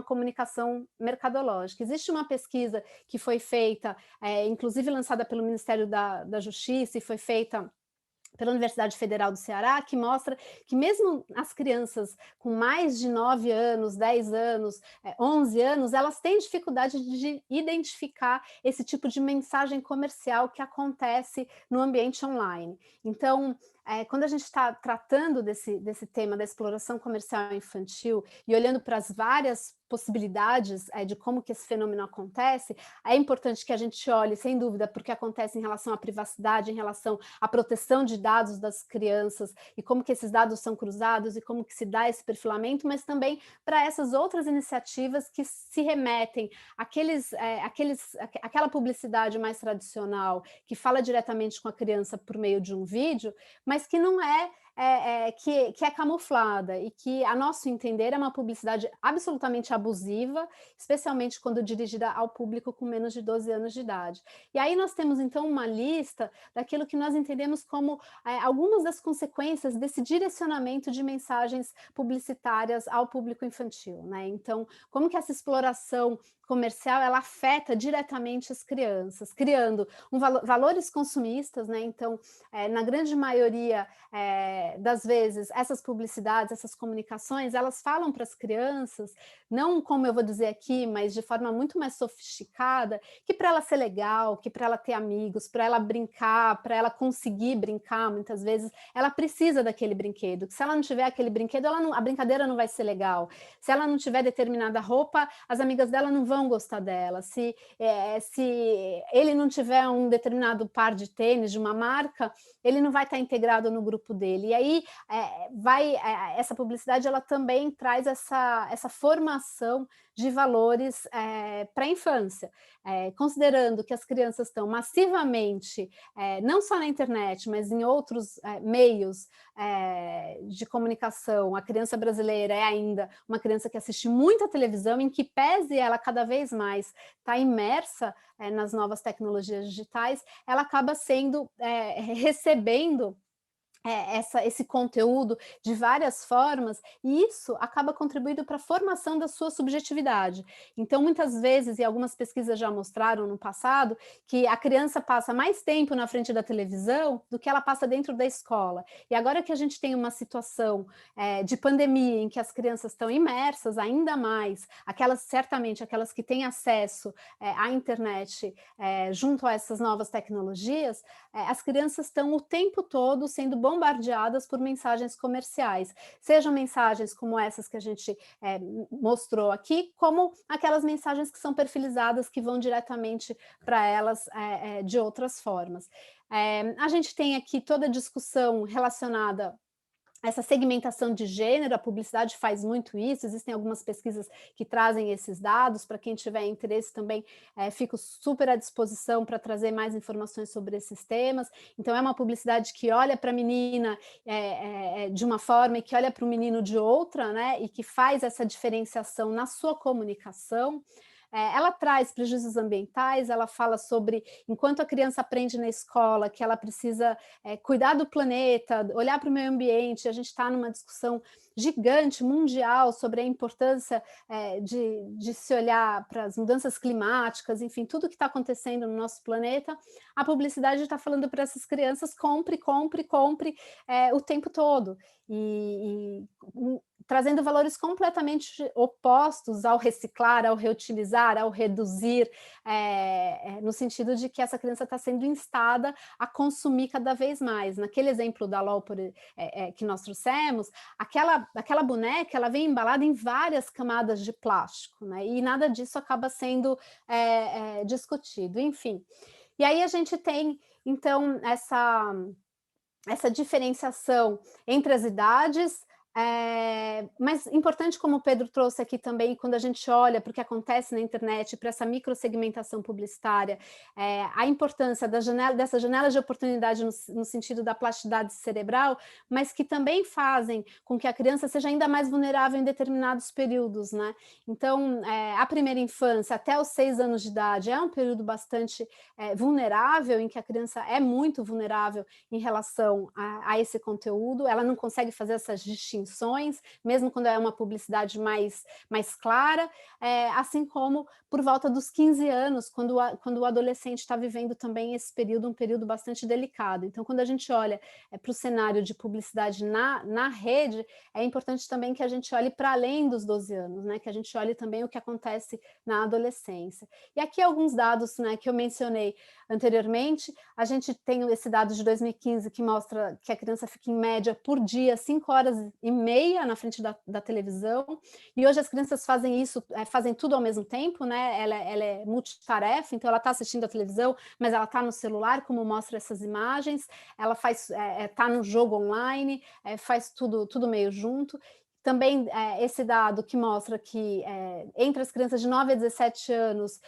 comunicação mercadológica. Existe uma pesquisa que foi feita, inclusive lançada pelo Ministério da Justiça, e foi feita pela Universidade Federal do Ceará, que mostra que mesmo as crianças com mais de 9 anos, 10 anos, 11 anos, elas têm dificuldade de identificar esse tipo de mensagem comercial que acontece no ambiente online. Então, quando a gente está tratando desse tema da exploração comercial infantil e olhando para as várias possibilidades de como que esse fenômeno acontece, é importante que a gente olhe, sem dúvida, porque acontece em relação à privacidade, em relação à proteção de dados das crianças e como que esses dados são cruzados e como que se dá esse perfilamento, mas também para essas outras iniciativas que se remetem àquela publicidade mais tradicional, que fala diretamente com a criança por meio de um vídeo, mas que não que é camuflada e que, a nosso entender, é uma publicidade absolutamente abusiva, especialmente quando dirigida ao público com menos de 12 anos de idade. E aí nós temos, então, uma lista daquilo que nós entendemos como algumas das consequências desse direcionamento de mensagens publicitárias ao público infantil, né? Então, como que essa exploração comercial ela afeta diretamente as crianças, criando valores consumistas, né? Então, na grande maioria das vezes, essas publicidades, essas comunicações, elas falam para as crianças, não como eu vou dizer aqui, mas de forma muito mais sofisticada, que para ela ser legal, que para ela ter amigos, para ela brincar, para ela conseguir brincar, muitas vezes, ela precisa daquele brinquedo, que se ela não tiver aquele brinquedo, a brincadeira não vai ser legal. Se ela não tiver determinada roupa, as amigas dela não vão gostar dela. Se ele não tiver um determinado par de tênis de uma marca, ele não vai estar integrado no grupo dele. E aí essa publicidade ela também traz essa formação de valores para a infância, considerando que as crianças estão massivamente, não só na internet, mas em outros meios de comunicação. A criança brasileira é ainda uma criança que assiste muita televisão, em que pese ela cada vez mais está imersa nas novas tecnologias digitais, ela acaba recebendo esse conteúdo de várias formas, e isso acaba contribuindo para a formação da sua subjetividade. Então, muitas vezes, e algumas pesquisas já mostraram no passado, que a criança passa mais tempo na frente da televisão do que ela passa dentro da escola. E agora que a gente tem uma situação de pandemia, em que as crianças estão imersas ainda mais, certamente aquelas que têm acesso à internet junto a essas novas tecnologias, as crianças estão o tempo todo sendo bombardeadas por mensagens comerciais, sejam mensagens como essas que a gente mostrou aqui, como aquelas mensagens que são perfilizadas, que vão diretamente para elas de outras formas. A gente tem aqui toda a discussão relacionada essa segmentação de gênero, a publicidade faz muito isso, existem algumas pesquisas que trazem esses dados, para quem tiver interesse também, fico super à disposição para trazer mais informações sobre esses temas. Então é uma publicidade que olha para a menina de uma forma e que olha para o menino de outra, né, e que faz essa diferenciação na sua comunicação. Ela traz prejuízos ambientais, ela fala sobre, enquanto a criança aprende na escola, que ela precisa cuidar do planeta, olhar para o meio ambiente, a gente está numa discussão gigante, mundial, sobre a importância de se olhar para as mudanças climáticas, enfim, tudo que está acontecendo no nosso planeta. A publicidade está falando para essas crianças, compre, compre, compre o tempo todo, e trazendo valores completamente opostos ao reciclar, ao reutilizar, ao reduzir, no sentido de que essa criança está sendo instada a consumir cada vez mais. Naquele exemplo da LOL que nós trouxemos, aquela boneca ela vem embalada em várias camadas de plástico, né? E nada disso acaba sendo discutido, enfim. E aí a gente tem, então, essa diferenciação entre as idades, mas importante, como o Pedro trouxe aqui também, quando a gente olha para o que acontece na internet, para essa microsegmentação publicitária, a importância dessa janela de oportunidade no sentido da plasticidade cerebral, mas que também fazem com que a criança seja ainda mais vulnerável em determinados períodos, né? Então, a primeira infância, até os 6 anos de idade, é um período bastante vulnerável, em que a criança é muito vulnerável em relação a esse conteúdo, ela não consegue fazer essas distinções, intenções, mesmo quando é uma publicidade mais clara, assim como por volta dos 15 anos, quando o adolescente está vivendo também esse período, um período bastante delicado. Então, quando a gente olha para o cenário de publicidade na rede, é importante também que a gente olhe para além dos 12 anos, né? Que a gente olhe também o que acontece na adolescência. E aqui alguns dados, né, que eu mencionei anteriormente. A gente tem esse dado de 2015 que mostra que a criança fica em média por dia 5h30 na frente da televisão, e hoje as crianças fazem isso, fazem tudo ao mesmo tempo, né? Ela é multitarefa, então ela está assistindo a televisão, mas ela está no celular, como mostra essas imagens, ela está no jogo online, faz tudo meio junto. Também esse dado que mostra que entre as crianças de 9 a 17 anos,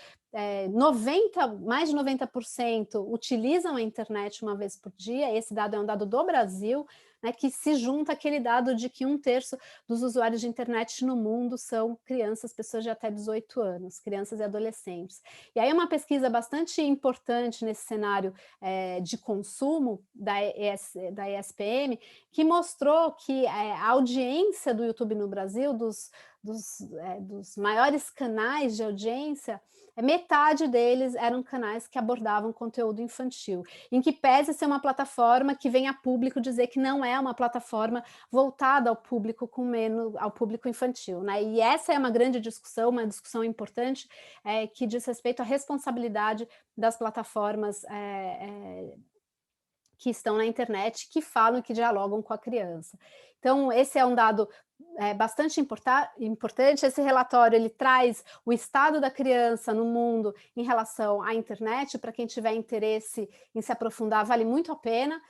mais de 90% utilizam a internet uma vez por dia. Esse dado é um dado do Brasil, né, que se junta àquele dado de que 1/3 dos usuários de internet no mundo são crianças, pessoas de até 18 anos, crianças e adolescentes. E aí uma pesquisa bastante importante nesse cenário de consumo da ESPM, que mostrou que a audiência do YouTube no Brasil, dos maiores canais de audiência, metade deles eram canais que abordavam conteúdo infantil, em que pese ser uma plataforma que vem a público dizer que não é uma plataforma voltada ao público ao público infantil, né? E essa é uma grande discussão, uma discussão importante, que diz respeito à responsabilidade das plataformas que estão na internet, que falam e que dialogam com a criança. Então, esse é um dado bastante importante. Esse relatório ele traz o estado da criança no mundo em relação à internet. Para quem tiver interesse em se aprofundar, vale muito a pena,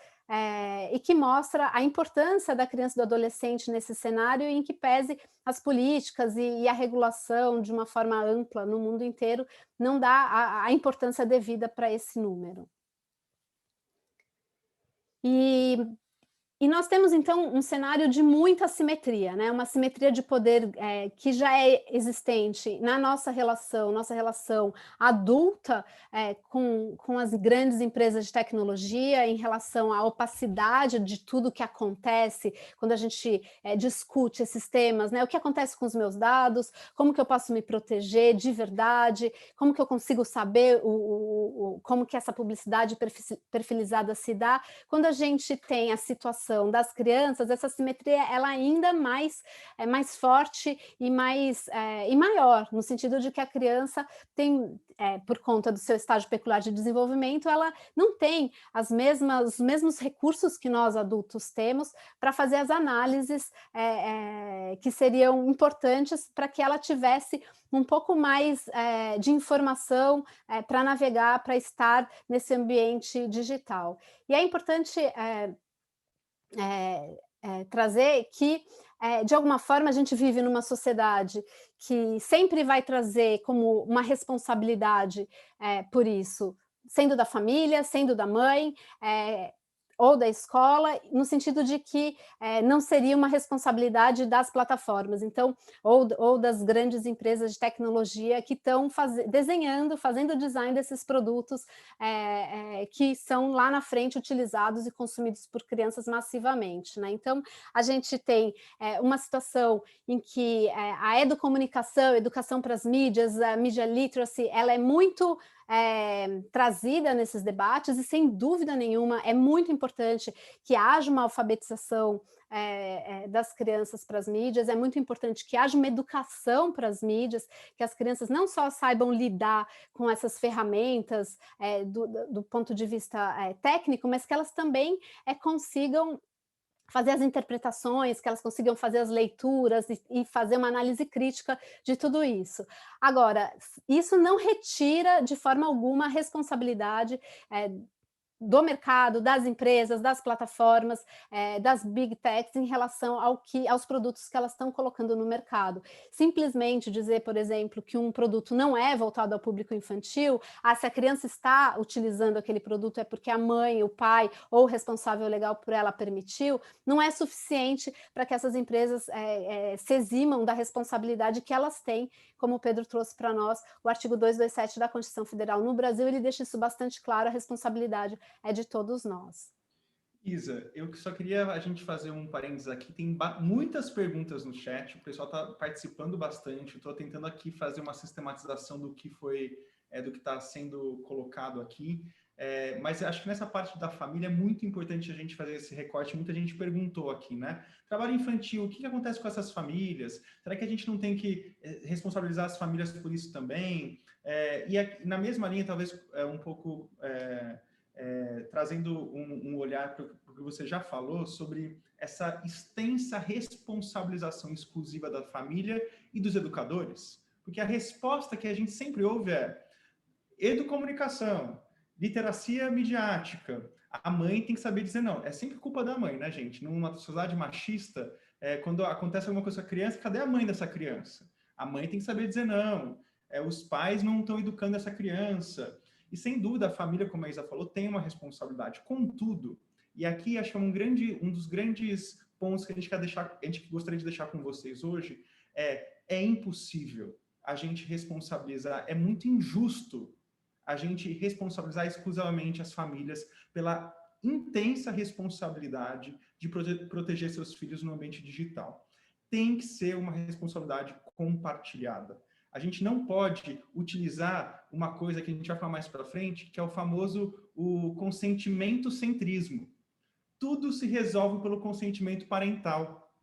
e que mostra a importância da criança e do adolescente nesse cenário, em que pese as políticas e a regulação de uma forma ampla no mundo inteiro não dá a importância devida para esse número. E nós temos, então, um cenário de muita assimetria, né? Uma assimetria de poder que já é existente na nossa relação adulta com as grandes empresas de tecnologia, em relação à opacidade de tudo que acontece quando a gente discute esses temas, né? O que acontece com os meus dados, como que eu posso me proteger de verdade, como que eu consigo saber como que essa publicidade perfilizada se dá. Quando a gente tem a situação das crianças, essa simetria ela ainda é mais forte e maior, no sentido de que a criança tem, por conta do seu estágio peculiar de desenvolvimento, ela não tem os mesmos recursos que nós adultos temos para fazer as análises que seriam importantes para que ela tivesse um pouco mais de informação para navegar, para estar nesse ambiente digital. E é importante trazer que, de alguma forma, a gente vive numa sociedade que sempre vai trazer como uma responsabilidade por isso, sendo da família, sendo da mãe, ou da escola, no sentido de que não seria uma responsabilidade das plataformas, então, ou das grandes empresas de tecnologia que estão fazendo design desses produtos que são lá na frente utilizados e consumidos por crianças massivamente, né? Então, a gente tem uma situação em que a educação para as mídias, a media literacy, ela é muito trazida nesses debates, e sem dúvida nenhuma é muito importante que haja uma alfabetização das crianças para as mídias, é muito importante que haja uma educação para as mídias, que as crianças não só saibam lidar com essas ferramentas do ponto de vista técnico, mas que elas também consigam fazer as interpretações, que elas consigam fazer as leituras e fazer uma análise crítica de tudo isso. Agora, isso não retira de forma alguma a responsabilidade do mercado, das empresas, das plataformas, das big techs em relação aos produtos que elas estão colocando no mercado. Simplesmente dizer, por exemplo, que um produto não é voltado ao público infantil, se a criança está utilizando aquele produto é porque a mãe, o pai ou o responsável legal por ela permitiu, não é suficiente para que essas empresas se eximam da responsabilidade que elas têm, como o Pedro trouxe para nós, o artigo 227 da Constituição Federal. No Brasil, ele deixa isso bastante claro, a responsabilidade é de todos nós. Isa, eu só queria a gente fazer um parênteses aqui. Tem muitas perguntas no chat, o pessoal está participando bastante. Estou tentando aqui fazer uma sistematização do que foi, do que está sendo colocado aqui. Mas acho que nessa parte da família é muito importante a gente fazer esse recorte. Muita gente perguntou aqui, né? Trabalho infantil, o que acontece com essas famílias? Será que a gente não tem que responsabilizar as famílias por isso também? E aqui, na mesma linha, talvez um pouco... trazendo um olhar para o que você já falou sobre essa extensa responsabilização exclusiva da família e dos educadores, porque a resposta que a gente sempre ouve é educomunicação, literacia midiática, a mãe tem que saber dizer não. É sempre culpa da mãe, né, gente? Numa sociedade machista, quando acontece alguma coisa com a criança, cadê a mãe dessa criança? A mãe tem que saber dizer não. Os pais não estão educando essa criança. E, sem dúvida, a família, como a Isa falou, tem uma responsabilidade. Contudo, e aqui acho que é um dos grandes pontos que a gente gostaria de deixar com vocês hoje, é impossível a gente responsabilizar, é muito injusto a gente responsabilizar exclusivamente as famílias pela intensa responsabilidade de proteger seus filhos no ambiente digital. Tem que ser uma responsabilidade compartilhada. A gente não pode utilizar uma coisa que a gente vai falar mais para frente, que é o consentimento centrismo. Tudo se resolve pelo consentimento parental.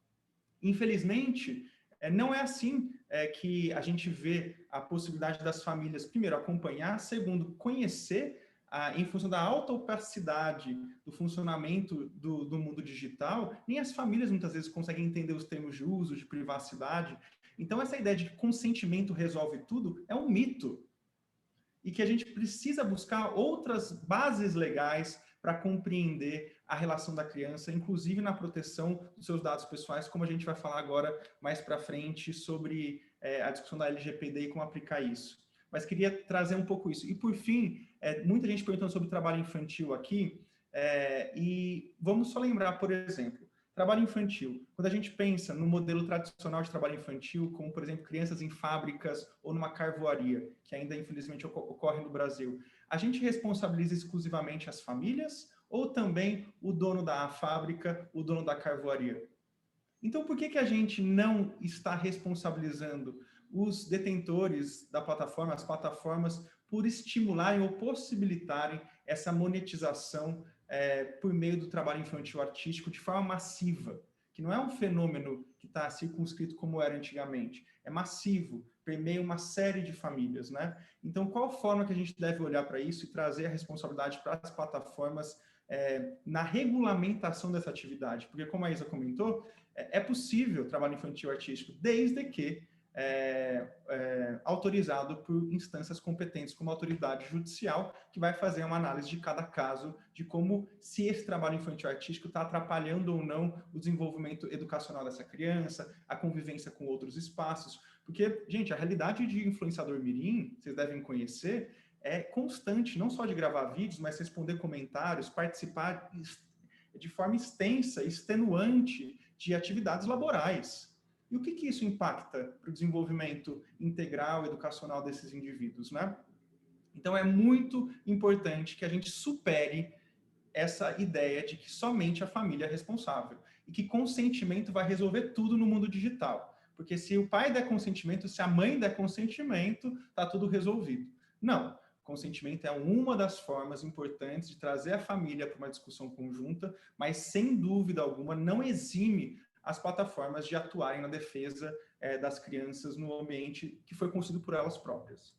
Infelizmente, não é assim que a gente vê a possibilidade das famílias, primeiro, acompanhar, segundo, conhecer, em função da alta opacidade do funcionamento do mundo digital, nem as famílias muitas vezes conseguem entender os termos de uso, de privacidade. Então, essa ideia de que consentimento resolve tudo é um mito. E que a gente precisa buscar outras bases legais para compreender a relação da criança, inclusive na proteção dos seus dados pessoais, como a gente vai falar agora mais para frente sobre a discussão da LGPD e como aplicar isso. Mas queria trazer um pouco isso. E, por fim, muita gente perguntando sobre trabalho infantil aqui, e vamos só lembrar, por exemplo, trabalho infantil. Quando a gente pensa no modelo tradicional de trabalho infantil, como, por exemplo, crianças em fábricas ou numa carvoaria, que ainda, infelizmente, ocorre no Brasil, a gente responsabiliza exclusivamente as famílias ou também o dono da fábrica, o dono da carvoaria? Então, por que a gente não está responsabilizando os detentores da plataforma, as plataformas, por estimularem ou possibilitarem essa monetização por meio do trabalho infantil artístico de forma massiva, que não é um fenômeno que está circunscrito como era antigamente, é massivo, permeia uma série de famílias, né? Então, qual forma que a gente deve olhar para isso e trazer a responsabilidade para as plataformas na regulamentação dessa atividade? Porque, como a Isa comentou, é possível trabalho infantil artístico, desde que autorizado por instâncias competentes como a autoridade judicial, que vai fazer uma análise de cada caso, de como se esse trabalho infantil artístico está atrapalhando ou não o desenvolvimento educacional dessa criança, a convivência com outros espaços. Porque, gente, a realidade de influenciador mirim, vocês devem conhecer, é constante, não só de gravar vídeos, mas responder comentários, participar de forma extensa, extenuante de atividades laborais. E o que isso impacta para o desenvolvimento integral, educacional desses indivíduos, né? Então, é muito importante que a gente supere essa ideia de que somente a família é responsável e que consentimento vai resolver tudo no mundo digital. Porque se o pai der consentimento, se a mãe der consentimento, está tudo resolvido. Não. Consentimento é uma das formas importantes de trazer a família para uma discussão conjunta, mas, sem dúvida alguma, não exime as plataformas de atuarem na defesa das crianças no ambiente que foi construído por elas próprias.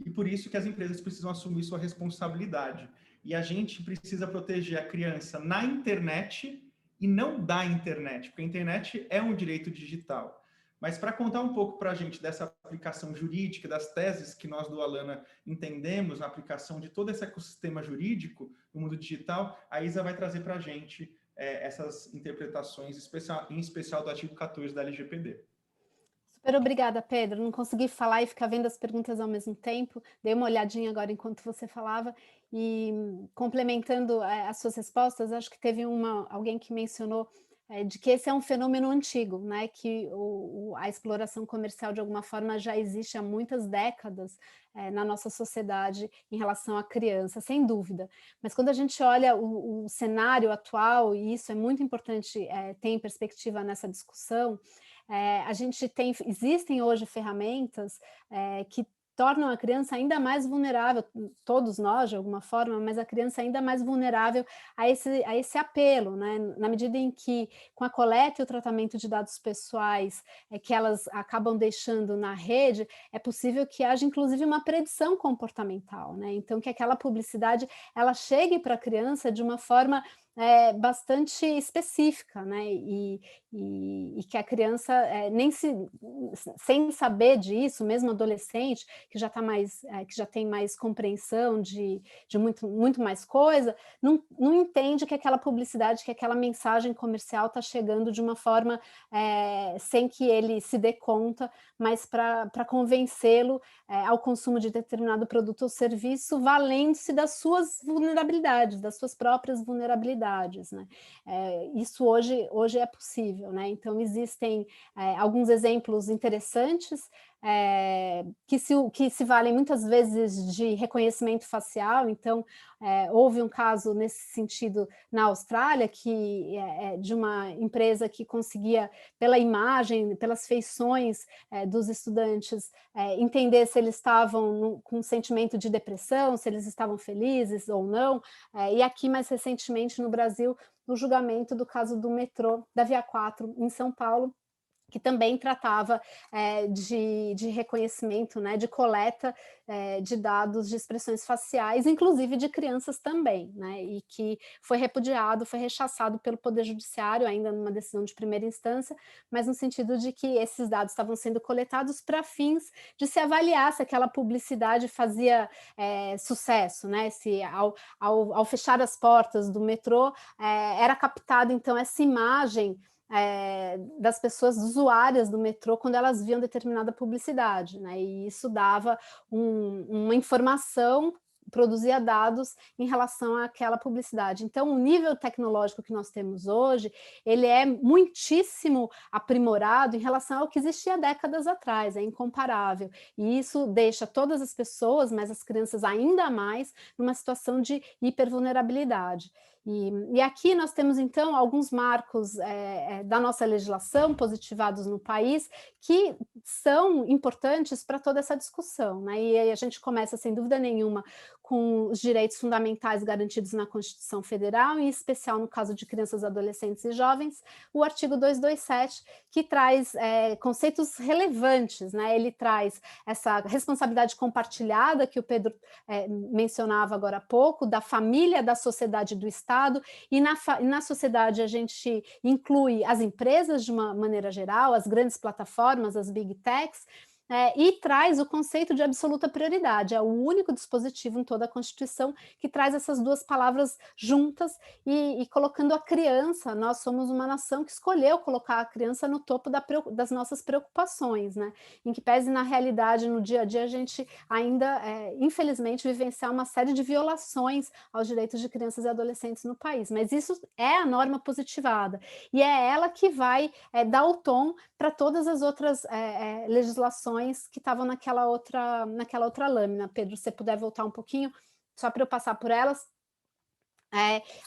E por isso que as empresas precisam assumir sua responsabilidade. E a gente precisa proteger a criança na internet e não da internet, porque a internet é um direito digital. Mas para contar um pouco para a gente dessa aplicação jurídica, das teses que nós do Alana entendemos na aplicação de todo esse ecossistema jurídico no mundo digital, a Isa vai trazer para a gente essas interpretações, em especial do artigo 14 da LGPD. Super obrigada, Pedro. Não consegui falar e ficar vendo as perguntas ao mesmo tempo. Dei uma olhadinha agora enquanto você falava e complementando as suas respostas, acho que teve alguém que mencionou de que esse é um fenômeno antigo, né, que a exploração comercial, de alguma forma, já existe há muitas décadas na nossa sociedade em relação à criança, sem dúvida. Mas quando a gente olha o cenário atual, e isso é muito importante ter em perspectiva nessa discussão, existem hoje ferramentas que tornam a criança ainda mais vulnerável, todos nós de alguma forma, mas a criança ainda mais vulnerável a esse apelo, né? Na medida em que, com a coleta e o tratamento de dados pessoais que elas acabam deixando na rede, é possível que haja inclusive uma predição comportamental, né? Então, que aquela publicidade ela chegue para a criança de uma forma bastante específica, né? E que a criança sem saber disso, mesmo adolescente, que já tem mais compreensão de muito mais coisa, não entende que aquela publicidade, que aquela mensagem comercial está chegando de uma forma sem que ele se dê conta, mas para convencê-lo ao consumo de determinado produto ou serviço, valendo-se das suas vulnerabilidades, das suas próprias vulnerabilidades, né? Isso hoje é possível, né? Então existem alguns exemplos interessantes que se valem muitas vezes de reconhecimento facial. Então houve um caso nesse sentido na Austrália, que de uma empresa que conseguia, pela imagem, pelas feições dos estudantes, entender se eles estavam com um sentimento de depressão, se eles estavam felizes ou não. E aqui, mais recentemente, no Brasil, no julgamento do caso do metrô da Via 4 em São Paulo, que também tratava de reconhecimento, né, de coleta de dados de expressões faciais, inclusive de crianças também, né, e que foi repudiado, foi rechaçado pelo Poder Judiciário, ainda numa decisão de primeira instância, mas no sentido de que esses dados estavam sendo coletados para fins de se avaliar se aquela publicidade fazia sucesso, né, se ao fechar as portas do metrô era captada então essa imagem das pessoas usuárias do metrô quando elas viam determinada publicidade, né? E isso dava uma informação, produzia dados em relação àquela publicidade. Então, o nível tecnológico que nós temos hoje, ele é muitíssimo aprimorado em relação ao que existia décadas atrás, é incomparável. E isso deixa todas as pessoas, mas as crianças ainda mais, numa situação de hipervulnerabilidade. E aqui nós temos, então, alguns marcos da nossa legislação positivados no país que são importantes para toda essa discussão, né? E aí a gente começa, sem dúvida nenhuma, com os direitos fundamentais garantidos na Constituição Federal, em especial no caso de crianças, adolescentes e jovens, o artigo 227, que traz conceitos relevantes, né? Ele traz essa responsabilidade compartilhada que o Pedro mencionava agora há pouco, da família, da sociedade e do Estado, e na sociedade a gente inclui as empresas de uma maneira geral, as grandes plataformas, as big techs, e traz o conceito de absoluta prioridade. É o único dispositivo em toda a Constituição que traz essas duas palavras juntas e colocando a criança. Nós somos uma nação que escolheu colocar a criança no topo das nossas preocupações, né? Em que pese, na realidade, no dia a dia, a gente ainda, infelizmente, vivenciar uma série de violações aos direitos de crianças e adolescentes no país. Mas isso é a norma positivada e é ela que vai dar o tom para todas as outras legislações que estavam naquela outra lâmina. Pedro, se você puder voltar um pouquinho, só para eu passar por elas.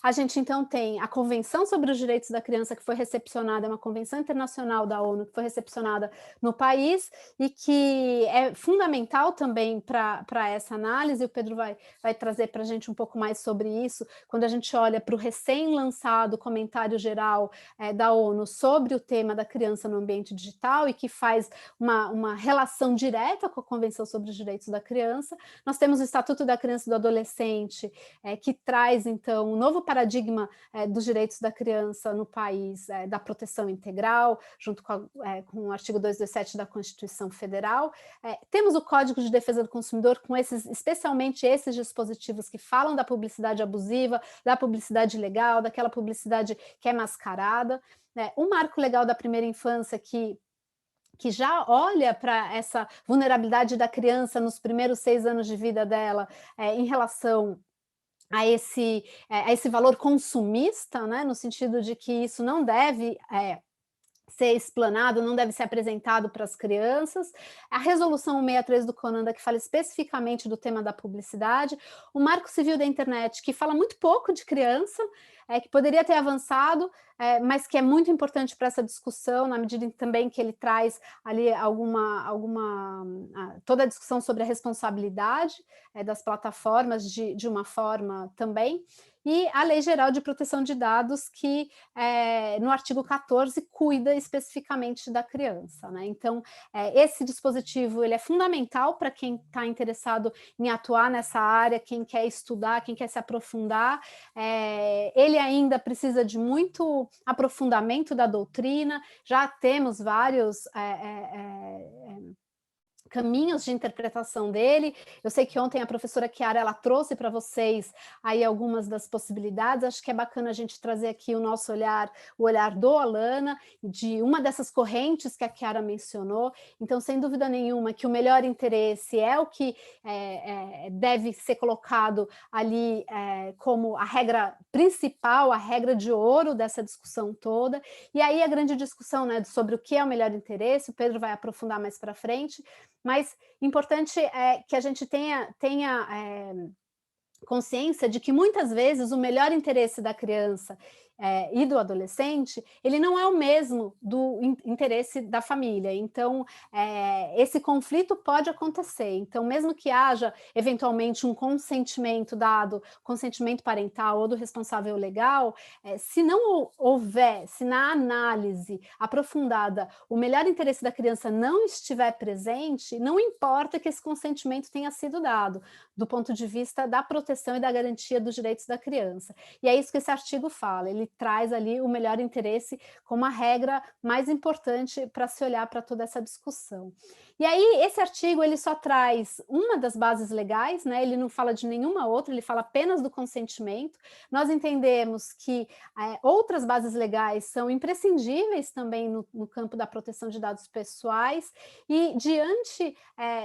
A gente, então, tem a Convenção sobre os Direitos da Criança, que foi recepcionada, é uma convenção internacional da ONU, que foi recepcionada no país e que é fundamental também para essa análise. O Pedro vai trazer para a gente um pouco mais sobre isso, quando a gente olha para o recém-lançado comentário geral da ONU sobre o tema da criança no ambiente digital e que faz uma relação direta com a Convenção sobre os Direitos da Criança. Nós temos o Estatuto da Criança e do Adolescente, que traz, então, um novo paradigma dos direitos da criança no país, da proteção integral, junto com o artigo 227 da Constituição Federal. Temos o Código de Defesa do Consumidor, com especialmente esses dispositivos que falam da publicidade abusiva, da publicidade ilegal, daquela publicidade que é mascarada. O Marco Legal da Primeira Infância, que já olha para essa vulnerabilidade da criança nos primeiros 6 anos de vida dela, em relação a esse valor consumista, né, no sentido de que isso não deve ser explanado, não deve ser apresentado para as crianças. A resolução 163 do CONANDA, que fala especificamente do tema da publicidade. O Marco Civil da Internet, que fala muito pouco de criança, que poderia ter avançado, mas que é muito importante para essa discussão, na medida em também que ele traz ali toda a discussão sobre a responsabilidade das plataformas de uma forma também. E a Lei Geral de Proteção de Dados, que no artigo 14 cuida especificamente da criança, né? Então, esse dispositivo ele é fundamental para quem está interessado em atuar nessa área, quem quer estudar, quem quer se aprofundar. Ele ainda precisa de muito aprofundamento da doutrina, já temos vários caminhos de interpretação dele. Eu sei que ontem a professora Chiara, ela trouxe para vocês aí algumas das possibilidades. Acho que é bacana a gente trazer aqui o nosso olhar, o olhar do Alana, de uma dessas correntes que a Chiara mencionou. Então, sem dúvida nenhuma, que o melhor interesse é o que deve ser colocado ali como a regra principal, a regra de ouro dessa discussão toda. E aí a grande discussão, né, sobre o que é o melhor interesse, o Pedro vai aprofundar mais para frente, mas importante é que a gente tenha consciência de que muitas vezes o melhor interesse da criança e do adolescente, ele não é o mesmo do interesse da família. Então, esse conflito pode acontecer. Então, mesmo que haja, eventualmente, um consentimento dado, consentimento parental ou do responsável legal, se não houver, se na análise aprofundada o melhor interesse da criança não estiver presente, não importa que esse consentimento tenha sido dado, do ponto de vista da proteção e da garantia dos direitos da criança. E é isso que esse artigo fala, ele traz ali o melhor interesse como a regra mais importante para se olhar para toda essa discussão. E aí, esse artigo, ele só traz uma das bases legais, né? Ele não fala de nenhuma outra, ele fala apenas do consentimento. Nós entendemos que outras bases legais são imprescindíveis também no campo da proteção de dados pessoais, e diante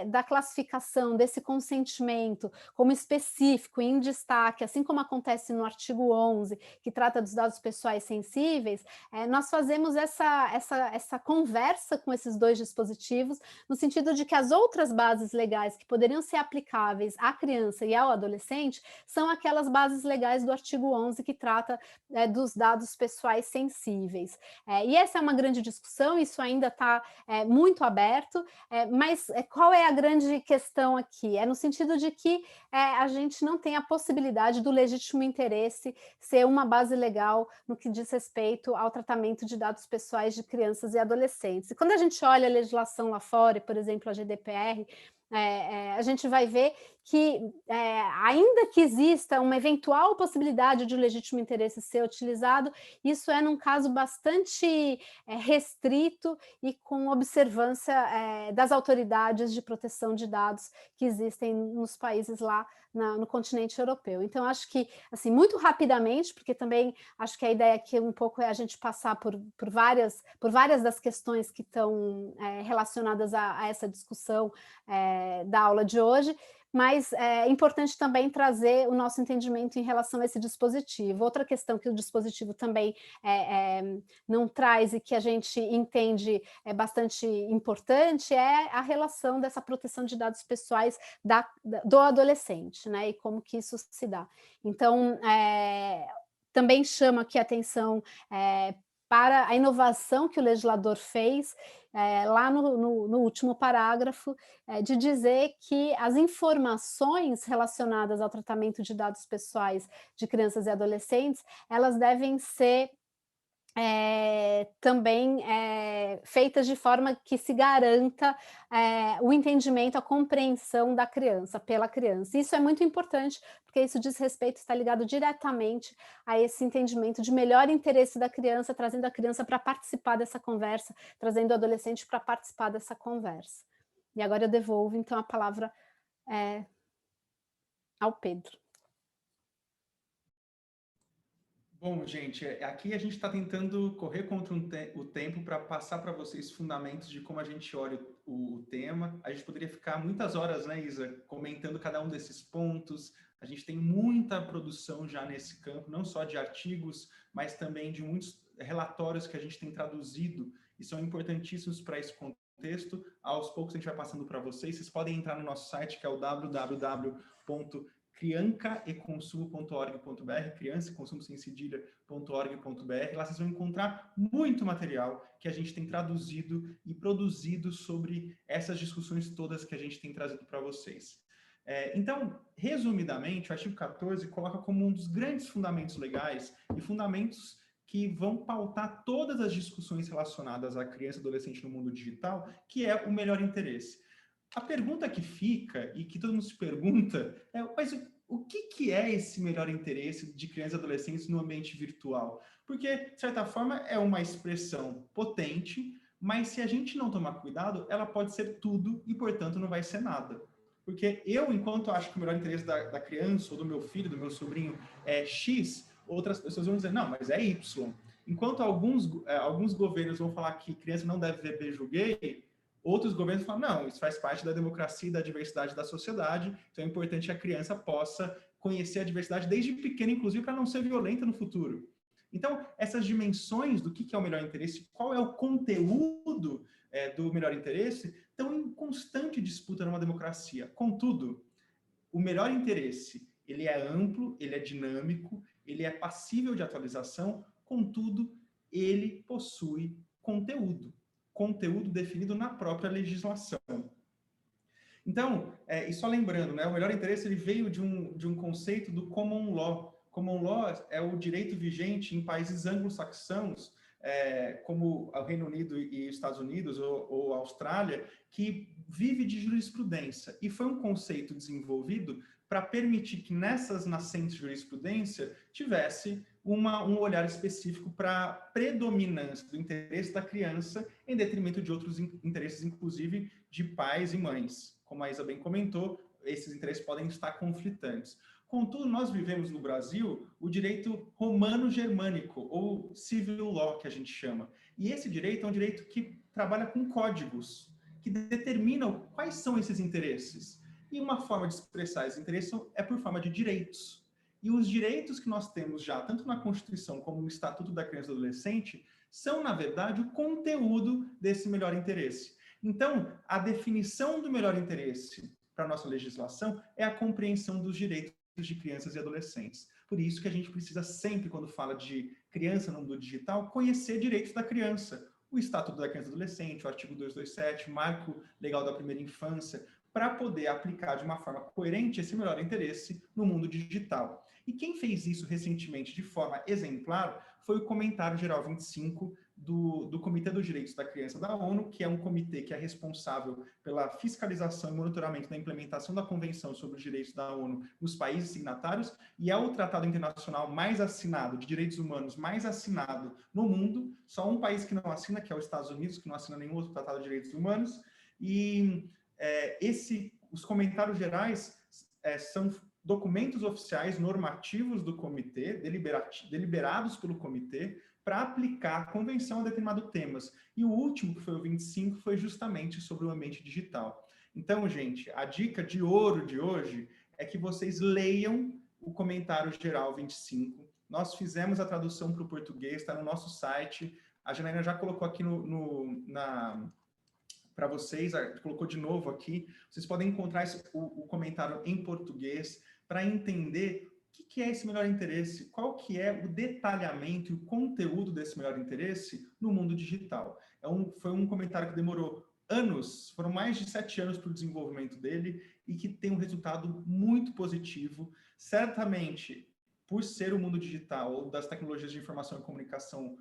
da classificação desse consentimento como específico, em destaque, assim como acontece no artigo 11, que trata dos dados pessoais sensíveis, nós fazemos essa conversa com esses dois dispositivos, no sentido de que as outras bases legais que poderiam ser aplicáveis à criança e ao adolescente são aquelas bases legais do artigo 11 que trata dos dados pessoais sensíveis. E essa é uma grande discussão, isso ainda está muito aberto, mas qual é a grande questão aqui? É no sentido de que a gente não tem a possibilidade do legítimo interesse ser uma base legal no que diz respeito ao tratamento de dados pessoais de crianças e adolescentes. E quando a gente olha a legislação lá fora, por exemplo, a GDPR, a gente vai ver que, ainda que exista uma eventual possibilidade de o legítimo interesse ser utilizado, isso é num caso bastante restrito e com observância das autoridades de proteção de dados que existem nos países lá no continente europeu. Então, acho que, assim, muito rapidamente, porque também acho que a ideia aqui um pouco é a gente passar por várias das questões que estão relacionadas a essa discussão da aula de hoje, mas é importante também trazer o nosso entendimento em relação a esse dispositivo. Outra questão que o dispositivo também não traz e que a gente entende bastante importante é a relação dessa proteção de dados pessoais do adolescente, né? E como que isso se dá. Então, também chama aqui a atenção para a inovação que o legislador fez lá no último parágrafo, de dizer que as informações relacionadas ao tratamento de dados pessoais de crianças e adolescentes, elas devem ser também feitas de forma que se garanta o entendimento, a compreensão da criança, pela criança. Isso é muito importante, porque isso diz respeito, está ligado diretamente a esse entendimento de melhor interesse da criança, trazendo a criança para participar dessa conversa, trazendo o adolescente para participar dessa conversa. E agora eu devolvo, então, a palavra ao Pedro. Bom, gente, aqui a gente está tentando correr contra o tempo para passar para vocês fundamentos de como a gente olha o tema. A gente poderia ficar muitas horas, né, Isa, comentando cada um desses pontos, A gente tem muita produção já nesse campo, não só de artigos, mas também de muitos relatórios que a gente tem traduzido e são importantíssimos para esse contexto. Aos poucos a gente vai passando para vocês. Vocês podem entrar no nosso site, que é o www.criancaeconsumo.org.br, criança e consumo sem cedilha.org.br. Lá vocês vão encontrar muito material que a gente tem traduzido e produzido sobre essas discussões todas que a gente tem trazido para vocês. Então, resumidamente, o artigo 14 coloca como um dos grandes fundamentos legais e fundamentos que vão pautar todas as discussões relacionadas à criança e adolescente no mundo digital, que é o melhor interesse. A pergunta que fica, e que todo mundo se pergunta, é: mas o que é esse melhor interesse de crianças e adolescentes no ambiente virtual? Porque, de certa forma, é uma expressão potente, mas se a gente não tomar cuidado, ela pode ser tudo e, portanto, não vai ser nada. Porque eu, enquanto acho que o melhor interesse da criança, ou do meu filho, do meu sobrinho, é X, outras pessoas vão dizer, não, mas é Y. Enquanto alguns governos vão falar que criança não deve ver beijo gay, outros governos falam, não, isso faz parte da democracia e da diversidade da sociedade, então é importante que a criança possa conhecer a diversidade desde pequena, inclusive, para não ser violenta no futuro. Então, essas dimensões do que é o melhor interesse, qual é o conteúdo do melhor interesse, estão em constante disputa numa democracia. Contudo, o melhor interesse, ele é amplo, ele é dinâmico, ele é passível de atualização, contudo, ele possui conteúdo definido na própria legislação. Então, e só lembrando, né, o melhor interesse ele veio de um conceito do common law. Common law é o direito vigente em países anglo-saxãos, como o Reino Unido e Estados Unidos ou Austrália, que vive de jurisprudência. E foi um conceito desenvolvido para permitir que nessas nascentes de jurisprudência tivesse um olhar específico para a predominância do interesse da criança em detrimento de outros interesses, inclusive de pais e mães. Como a Isa bem comentou, esses interesses podem estar conflitantes. Contudo, nós vivemos no Brasil o direito romano-germânico, ou civil law, que a gente chama. E esse direito é um direito que trabalha com códigos, que determinam quais são esses interesses. E uma forma de expressar esse interesse é por forma de direitos. E os direitos que nós temos já, tanto na Constituição como no Estatuto da Criança e do Adolescente, são, na verdade, o conteúdo desse melhor interesse. Então, a definição do melhor interesse para a nossa legislação é a compreensão dos direitos de crianças e adolescentes. Por isso que a gente precisa sempre, quando fala de criança no mundo digital, conhecer direitos da criança. O Estatuto da Criança e do Adolescente, o artigo 227, o Marco Legal da Primeira Infância, para poder aplicar de uma forma coerente esse melhor interesse no mundo digital. E quem fez isso recentemente de forma exemplar foi o Comentário Geral 25 do Comitê dos Direitos da Criança da ONU, que é um comitê que é responsável pela fiscalização e monitoramento da implementação da Convenção sobre os Direitos da ONU nos países signatários, e é o tratado internacional mais assinado, de direitos humanos mais assinado no mundo. Só um país que não assina, que é os Estados Unidos, que não assina nenhum outro tratado de direitos humanos. E os comentários gerais são documentos oficiais normativos do comitê, deliberados pelo comitê, para aplicar a convenção a determinados temas. E o último, que foi o 25, foi justamente sobre o ambiente digital. Então, gente, a dica de ouro de hoje é que vocês leiam o Comentário Geral 25. Nós fizemos a tradução para o português, está no nosso site. A Janaína já colocou aqui para vocês, colocou de novo aqui. Vocês podem encontrar o comentário em português para entender o que é esse melhor interesse, qual que é o detalhamento e o conteúdo desse melhor interesse no mundo digital. Foi um comentário que demorou anos, foram mais de 7 anos para o desenvolvimento dele e que tem um resultado muito positivo. Certamente, por ser o mundo digital ou das tecnologias de informação e comunicação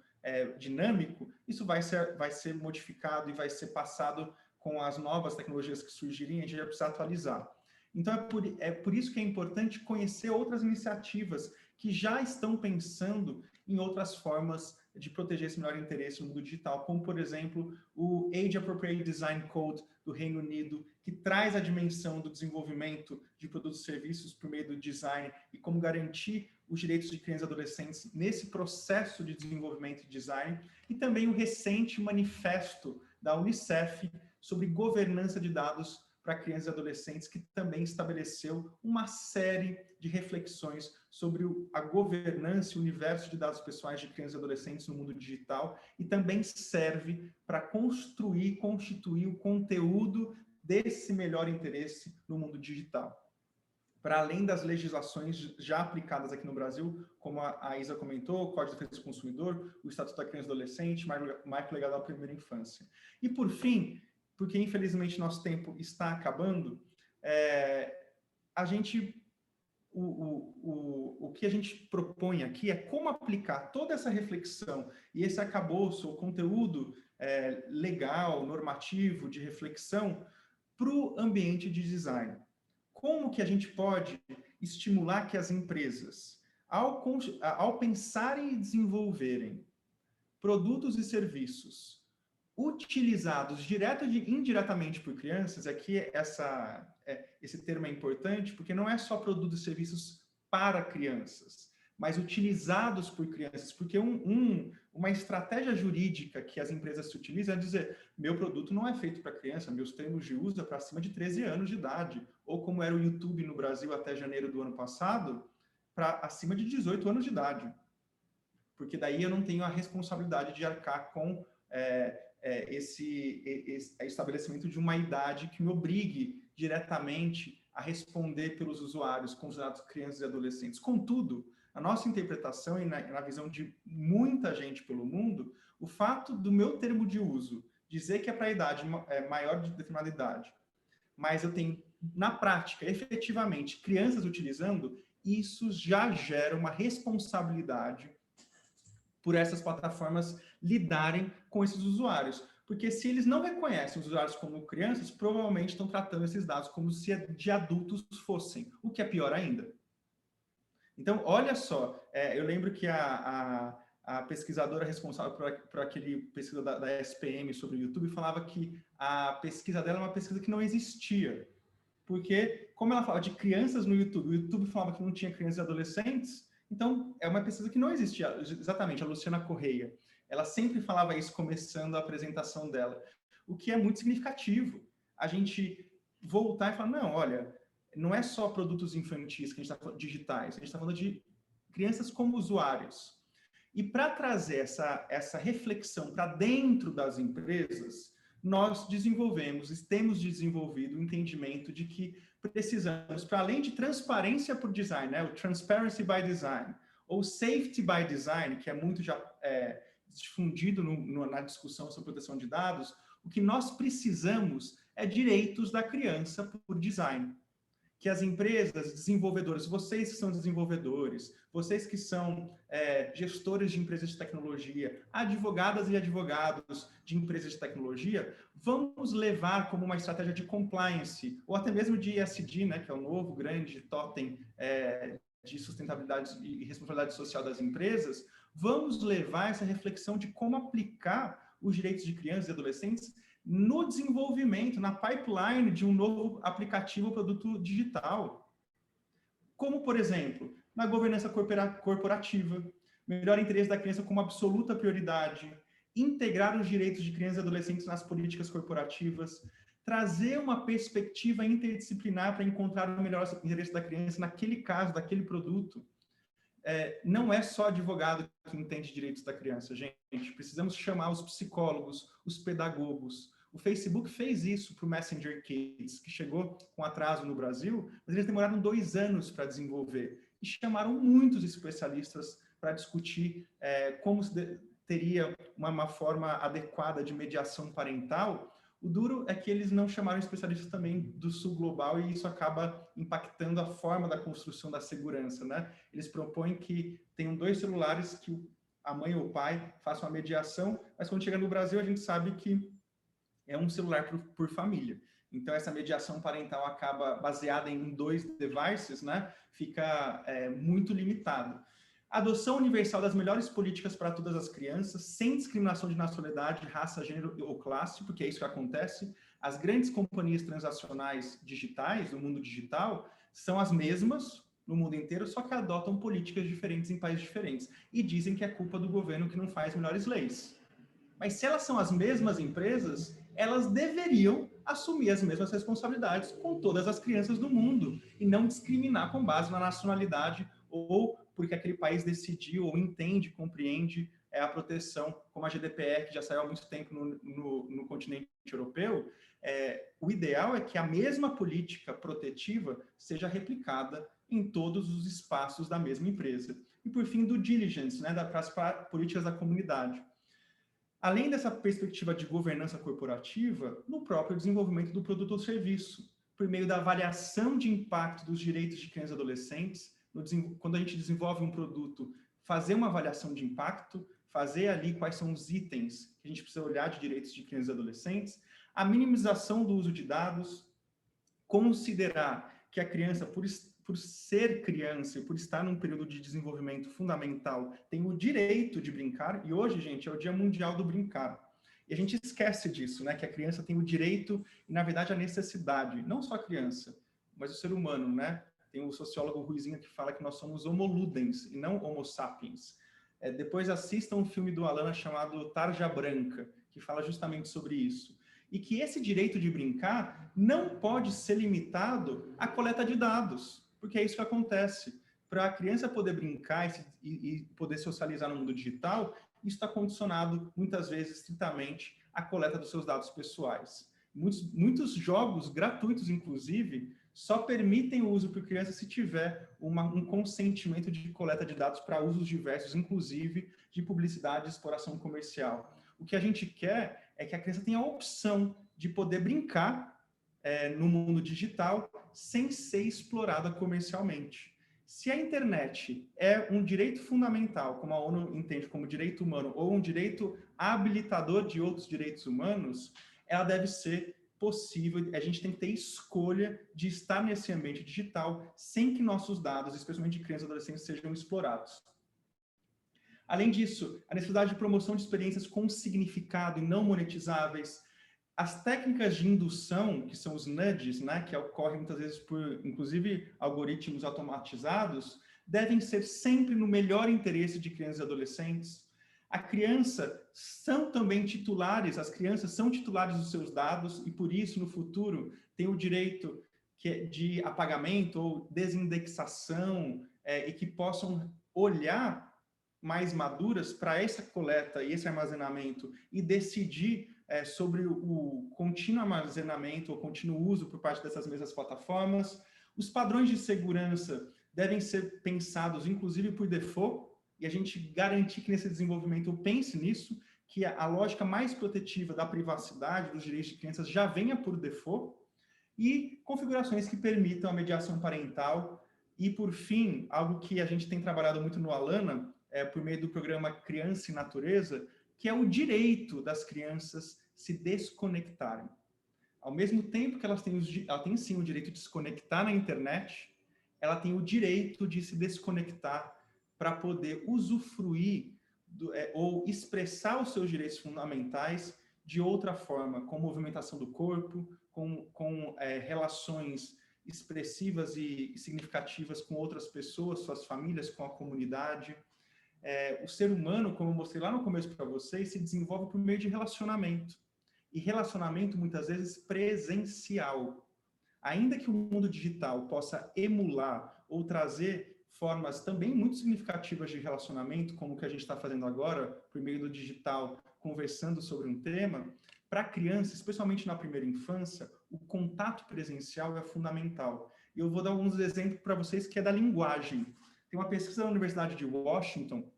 dinâmico, isso vai ser modificado e vai ser passado com as novas tecnologias que surgirem, a gente vai precisar atualizar. Então, é por isso que é importante conhecer outras iniciativas que já estão pensando em outras formas de proteger esse melhor interesse no mundo digital, como, por exemplo, o Age Appropriate Design Code do Reino Unido, que traz a dimensão do desenvolvimento de produtos e serviços por meio do design e como garantir os direitos de crianças e adolescentes nesse processo de desenvolvimento e design, e também o recente manifesto da Unicef sobre governança de dados para crianças e adolescentes, que também estabeleceu uma série de reflexões sobre a governança e o universo de dados pessoais de crianças e adolescentes no mundo digital, e também serve para constituir o conteúdo desse melhor interesse no mundo digital. Para além das legislações já aplicadas aqui no Brasil, como a Isa comentou, o Código de Defesa do Consumidor, o Estatuto da Criança e Adolescente, Marco Legal da Primeira Infância. E, por fim, porque infelizmente nosso tempo está acabando, o que a gente propõe aqui é como aplicar toda essa reflexão e esse arcabouço, o conteúdo legal, normativo, de reflexão, para o ambiente de design. Como que a gente pode estimular que as empresas, ao pensarem e desenvolverem produtos e serviços utilizados direta e indiretamente por crianças, aqui esse termo é importante, porque não é só produtos e serviços para crianças, mas utilizados por crianças, porque uma estratégia jurídica que as empresas se utilizam é dizer, meu produto não é feito para criança, meus termos de uso é para acima de 13 anos de idade, ou como era o YouTube no Brasil até janeiro do ano passado, para acima de 18 anos de idade, porque daí eu não tenho a responsabilidade de arcar com esse estabelecimento de uma idade que me obrigue diretamente a responder pelos usuários considerados crianças e adolescentes. Contudo, a nossa interpretação e na visão de muita gente pelo mundo, o fato do meu termo de uso dizer que é para a idade maior de determinada idade, mas eu tenho, na prática, efetivamente, crianças utilizando, isso já gera uma responsabilidade por essas plataformas lidarem com esses usuários. Porque se eles não reconhecem os usuários como crianças, provavelmente estão tratando esses dados como se de adultos fossem, o que é pior ainda. Então, olha só, eu lembro que a pesquisadora responsável por aquele pesquisa da SPM sobre o YouTube falava que a pesquisa dela é uma pesquisa que não existia. Porque, como ela fala de crianças no YouTube, o YouTube falava que não tinha crianças e adolescentes, então é uma pesquisa que não existia. Exatamente, a Luciana Correia. Ela sempre falava isso começando a apresentação dela. O que é muito significativo. A gente voltar e falar, não, olha, não é só produtos infantis que a gente está falando, digitais, a gente está falando de crianças como usuários. E para trazer essa reflexão para dentro das empresas, nós temos desenvolvido o entendimento de que precisamos, para além de transparência por design, né, o Transparency by Design, ou Safety by Design, que é muito já difundido na discussão sobre proteção de dados, o que nós precisamos é direitos da criança por design. Que as empresas, desenvolvedores, vocês que são desenvolvedores, vocês que são gestores de empresas de tecnologia, advogadas e advogados de empresas de tecnologia, vamos levar como uma estratégia de compliance, ou até mesmo de ESG, né, que é o novo grande totem de sustentabilidade e responsabilidade social das empresas, vamos levar essa reflexão de como aplicar os direitos de crianças e adolescentes no desenvolvimento, na pipeline de um novo aplicativo ou produto digital. Como, por exemplo, na governança corporativa, melhor interesse da criança como absoluta prioridade, integrar os direitos de crianças e adolescentes nas políticas corporativas, trazer uma perspectiva interdisciplinar para encontrar o melhor interesse da criança naquele caso, daquele produto. Não é só advogado que entende direitos da criança, gente. Precisamos chamar os psicólogos, os pedagogos. O Facebook fez isso para o Messenger Kids, que chegou com atraso no Brasil, mas eles demoraram 2 anos para desenvolver. E chamaram muitos especialistas para discutir como teria uma forma adequada de mediação parental. O duro é que eles não chamaram especialistas também do sul global e isso acaba impactando a forma da construção da segurança, né? Eles propõem que tenham 2 celulares, que a mãe ou o pai façam a mediação, mas quando chega no Brasil a gente sabe que é um celular por família. Então essa mediação parental acaba baseada em 2 devices, né? Fica muito limitado. Adoção universal das melhores políticas para todas as crianças, sem discriminação de nacionalidade, raça, gênero ou classe, porque é isso que acontece. As grandes companhias transacionais digitais, no mundo digital, são as mesmas no mundo inteiro, só que adotam políticas diferentes em países diferentes. E dizem que é culpa do governo que não faz melhores leis. Mas se elas são as mesmas empresas, elas deveriam assumir as mesmas responsabilidades com todas as crianças do mundo e não discriminar com base na nacionalidade ou porque aquele país decidiu ou entende, compreende a proteção, como a GDPR, que já saiu há muito tempo no continente europeu. O ideal é que a mesma política protetiva seja replicada em todos os espaços da mesma empresa. E, por fim, do diligence, né, para as políticas da comunidade. Além dessa perspectiva de governança corporativa, no próprio desenvolvimento do produto ou serviço, por meio da avaliação de impacto dos direitos de crianças e adolescentes, quando a gente desenvolve um produto, fazer uma avaliação de impacto, fazer ali quais são os itens que a gente precisa olhar de direitos de crianças e adolescentes, a minimização do uso de dados, considerar que a criança, por ser criança e por estar num período de desenvolvimento fundamental, tem o direito de brincar, e hoje, gente, é o Dia Mundial do Brincar. E a gente esquece disso, né? Que a criança tem o direito e, na verdade, a necessidade, não só a criança, mas o ser humano, né? Tem o sociólogo Ruizinho que fala que nós somos homo ludens e não homo sapiens. Depois assistam um filme do Alana chamado Tarja Branca, que fala justamente sobre isso. E que esse direito de brincar não pode ser limitado à coleta de dados, porque é isso que acontece. Para a criança poder brincar e poder socializar no mundo digital, isso está condicionado, muitas vezes, estritamente, à coleta dos seus dados pessoais. Muitos jogos gratuitos, inclusive, só permitem o uso por criança se tiver um consentimento de coleta de dados para usos diversos, inclusive de publicidade e exploração comercial. O que a gente quer é que a criança tenha a opção de poder brincar no mundo digital sem ser explorada comercialmente. Se a internet é um direito fundamental, como a ONU entende como direito humano, ou um direito habilitador de outros direitos humanos, ela deve ser possível, a gente tem que ter escolha de estar nesse ambiente digital sem que nossos dados, especialmente de crianças e adolescentes, sejam explorados. Além disso, a necessidade de promoção de experiências com significado e não monetizáveis, as técnicas de indução, que são os nudges, né, que ocorrem muitas vezes por, inclusive, algoritmos automatizados, devem ser sempre no melhor interesse de crianças e adolescentes. A criança são também titulares, as crianças são titulares dos seus dados e, por isso, no futuro, tem o direito de apagamento ou desindexação e que possam olhar mais maduras para essa coleta e esse armazenamento e decidir sobre o contínuo armazenamento ou contínuo uso por parte dessas mesmas plataformas. Os padrões de segurança devem ser pensados, inclusive, por default, e a gente garantir que nesse desenvolvimento eu pense nisso, que a lógica mais protetiva da privacidade, dos direitos de crianças já venha por default, e configurações que permitam a mediação parental. E, por fim, algo que a gente tem trabalhado muito no Alana, por meio do programa Criança e Natureza, que é o direito das crianças se desconectarem. Ao mesmo tempo que ela tem sim o direito de se conectar na internet, ela tem o direito de se desconectar para poder usufruir ou expressar os seus direitos fundamentais de outra forma, com movimentação do corpo, com relações expressivas e significativas com outras pessoas, suas famílias, com a comunidade. O ser humano, como eu mostrei lá no começo para vocês, se desenvolve por meio de relacionamento. E relacionamento, muitas vezes, presencial. Ainda que o mundo digital possa emular ou trazer formas também muito significativas de relacionamento, como o que a gente está fazendo agora, por meio do digital, conversando sobre um tema, para a criança, especialmente na primeira infância, o contato presencial é fundamental. E eu vou dar alguns exemplos para vocês que é da linguagem. Tem uma pesquisa da Universidade de Washington